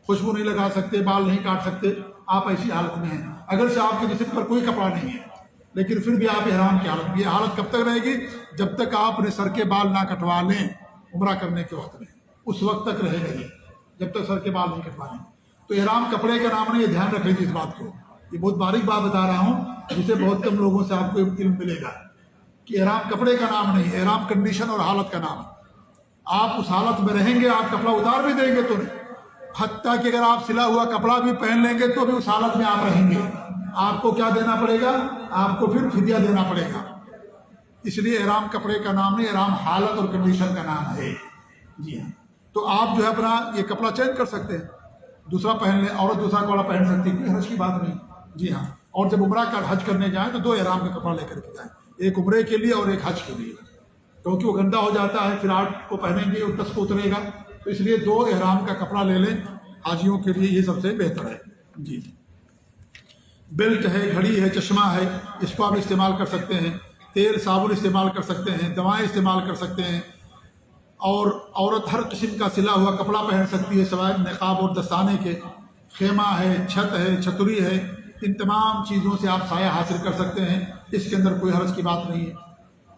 خوشبو نہیں لگا سکتے، بال نہیں کاٹ سکتے، آپ ایسی حالت میں ہیں، اگرچہ آپ کے جسم پر کوئی کپڑا نہیں ہے، لیکن پھر بھی آپ احرام کی حالت، یہ حالت کب تک رہے گی؟ جب تک آپ نے سر کے بال نہ کٹوا لیں عمرہ کرنے کے وقت میں، اس وقت تک رہے گا یہ، جب تک سر کے بال نہیں کٹوا لیں۔ تو احرام کپڑے کا نام نہیں، یہ دھیان رکھیں اس بات کو، یہ بہت باریک بات بتا رہا ہوں جسے بہت کم لوگوں سے آپ کو علم ملے گا کہ احرام کپڑے کا نام نہیں، احرام کنڈیشن اور حالت کا نام ہے۔ آپ اس حالت میں رہیں گے، آپ کپڑا اتار بھی دیں گے تو نہیں، حتیٰ کہ اگر آپ سلا ہوا کپڑا بھی پہن لیں گے تو بھی اس حالت میں آپ رہیں گے، آپ کو کیا دینا پڑے گا؟ آپ کو پھر فدیہ دینا پڑے گا۔ اس لیے احرام کپڑے کا نام نہیں، احرام حالت اور کنڈیشن کا نام ہے۔ جی ہاں، تو آپ جو ہے اپنا یہ کپڑا چینج کر سکتے ہیں، دوسرا پہن لیں، عورت دوسرا کپڑا پہن سکتی ہے، کوئی حرج کی بات نہیں۔ جی ہاں، اور جب عمرہ کا حج کرنے جائیں تو 2 احرام کا کپڑا لے کر کے جائیں، ایک عمرے کے لیے اور ایک حج کے لیے، کیونکہ وہ گندا ہو جاتا ہے، پھر آٹھ کو پہنیں گے اور 10 کو اترے گا، تو اس لیے 2 احرام کا کپڑا لے لیں، حاجیوں کے لیے یہ سب سے بہتر ہے۔ جی، بیلٹ ہے، گھڑی ہے، چشمہ ہے، اس کو آپ استعمال کر سکتے ہیں، تیل صابن استعمال کر سکتے ہیں، دوائیں استعمال کر سکتے ہیں، اور عورت ہر قسم کا سلا ہوا کپڑا پہن سکتی ہے سوائے نقاب اور دستانے کے، خیمہ ہے، چھت ہے، چھتری ہے، ان تمام چیزوں سے آپ سایہ حاصل کر سکتے ہیں، اس کے اندر کوئی حرج کی بات نہیں ہے۔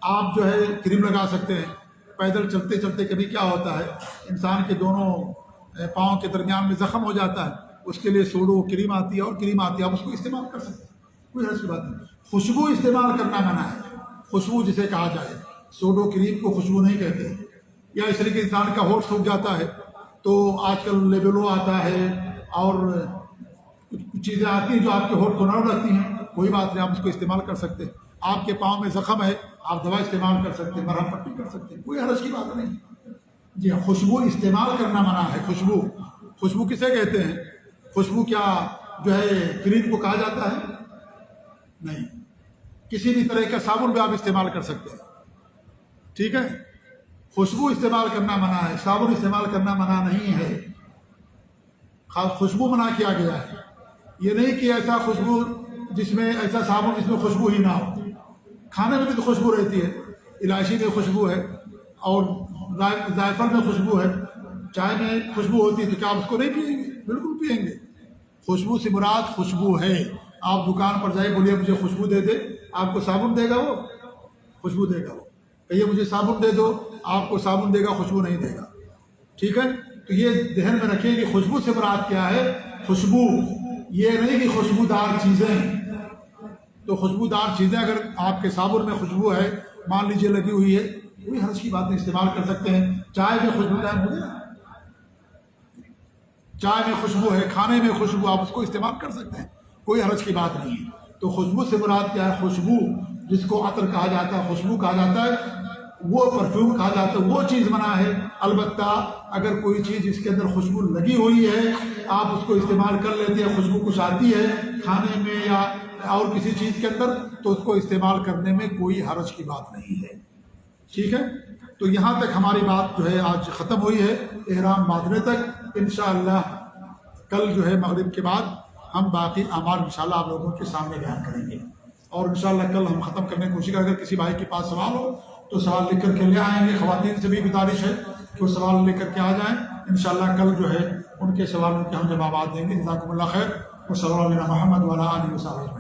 آپ جو ہے کریم لگا سکتے ہیں، پیدل چلتے چلتے کبھی کیا ہوتا ہے انسان کے دونوں پاؤں کے درمیان میں زخم ہو جاتا ہے، اس کے لیے سوڈو کریم آتی ہے اور کریم آتی ہے، آپ اس کو استعمال کر سکتے ہیں، کوئی حرج کی بات نہیں۔ خوشبو استعمال کرنا منع ہے، خوشبو جسے کہا جائے، سوڈو کریم کو خوشبو نہیں کہتے ہیں۔ یا اس طریقے انسان کا ہونٹ سوکھ جاتا ہے تو آج کل لیبلو آتا ہے اور کچھ چیزیں آتی ہیں جو آپ کے ہونٹ کو نرم رکھتی ہیں، کوئی بات نہیں، آپ اس کو استعمال کر سکتے ہیں۔ آپ کے پاؤں میں زخم ہے، آپ دوا استعمال کر سکتے ہیں، مرہم پٹی کر سکتے ہیں، کوئی حرج کی بات نہیں۔ جی ہاں، خوشبو استعمال کرنا منع ہے۔ خوشبو کسے کہتے ہیں؟ خوشبو کیا جو ہے کریم کو کہا جاتا ہے؟ نہیں، کسی بھی طرح کا صابن بھی آپ استعمال کر سکتے ہیں، ٹھیک ہے؟ خوشبو استعمال کرنا منع ہے، صابن استعمال کرنا منع نہیں ہے، خوشبو منع کیا گیا ہے۔ یہ نہیں کہ ایسا خوشبو جس میں ایسا صابن جس میں خوشبو ہی نہ ہو۔ کھانے میں بھی تو خوشبو رہتی ہے، الائچی میں خوشبو ہے اور زائفل میں خوشبو ہے، چائے میں خوشبو ہوتی ہے، تو کیا آپ اس کو نہیں پئیں گے؟ بالکل پئیں گے۔ خوشبو سے مراد خوشبو ہے۔ آپ دکان پر جائے، بولیے مجھے خوشبو دے دے، آپ کو صابن دے گا، وہ خوشبو دے گا۔ وہ کہیے مجھے صابن دے دو، آپ کو صابن دے گا، خوشبو نہیں دے گا، ٹھیک ہے؟ تو یہ ذہن میں رکھیں کہ خوشبو سے مراد کیا ہے۔ خوشبو یہ نہیں کہ خوشبودار چیزیں، تو خوشبودار چیزیں اگر آپ کے صابن میں خوشبو ہے، مان لیجیے لگی ہوئی ہے، کوئی حرج کی بات نہیں، استعمال کر سکتے ہیں۔ چائے میں خوشبودار ہو گیا، چائے میں خوشبو ہے، کھانے میں خوشبو، آپ اس کو استعمال کر سکتے ہیں، کوئی حرج کی بات نہیں ہے۔ تو خوشبو سے مراد کیا ہے؟ خوشبو جس کو عطر کہا جاتا ہے، خوشبو کہا جاتا ہے، وہ پرفیوم کہا جاتا ہے، وہ چیز منع ہے۔ البتہ اگر کوئی چیز جس کے اندر خوشبو لگی ہوئی ہے، آپ اس کو استعمال کر لیتے ہیں، خوشبو کچھ آتی ہے کھانے میں یا اور کسی چیز کے اندر، تو اس کو استعمال کرنے میں کوئی حرج کی بات نہیں ہے، ٹھیک ہے؟ تو یہاں تک ہماری بات جو ہے آج ختم ہوئی ہے، احرام باندھنے تک۔ انشاءاللہ کل جو ہے مغرب کے بعد ہم باقی اعمال انشاءاللہ آپ لوگوں کے سامنے بیان کریں گے، اور انشاءاللہ کل ہم ختم کرنے کی کوشش کریں۔ اگر کسی بھائی کے پاس سوال ہو تو سوال لکھ کر کے لے آئیں گے، خواتین سے بھی گزارش ہے کہ وہ سوال لے کر کے آ جائیں، انشاءاللہ کل جو ہے ان کے سوالوں کے ہم جوابات دیں گے۔ جزاکم اللہ خیر، وصلی اللہ علی محمد وعلی آلہ وصحبہ۔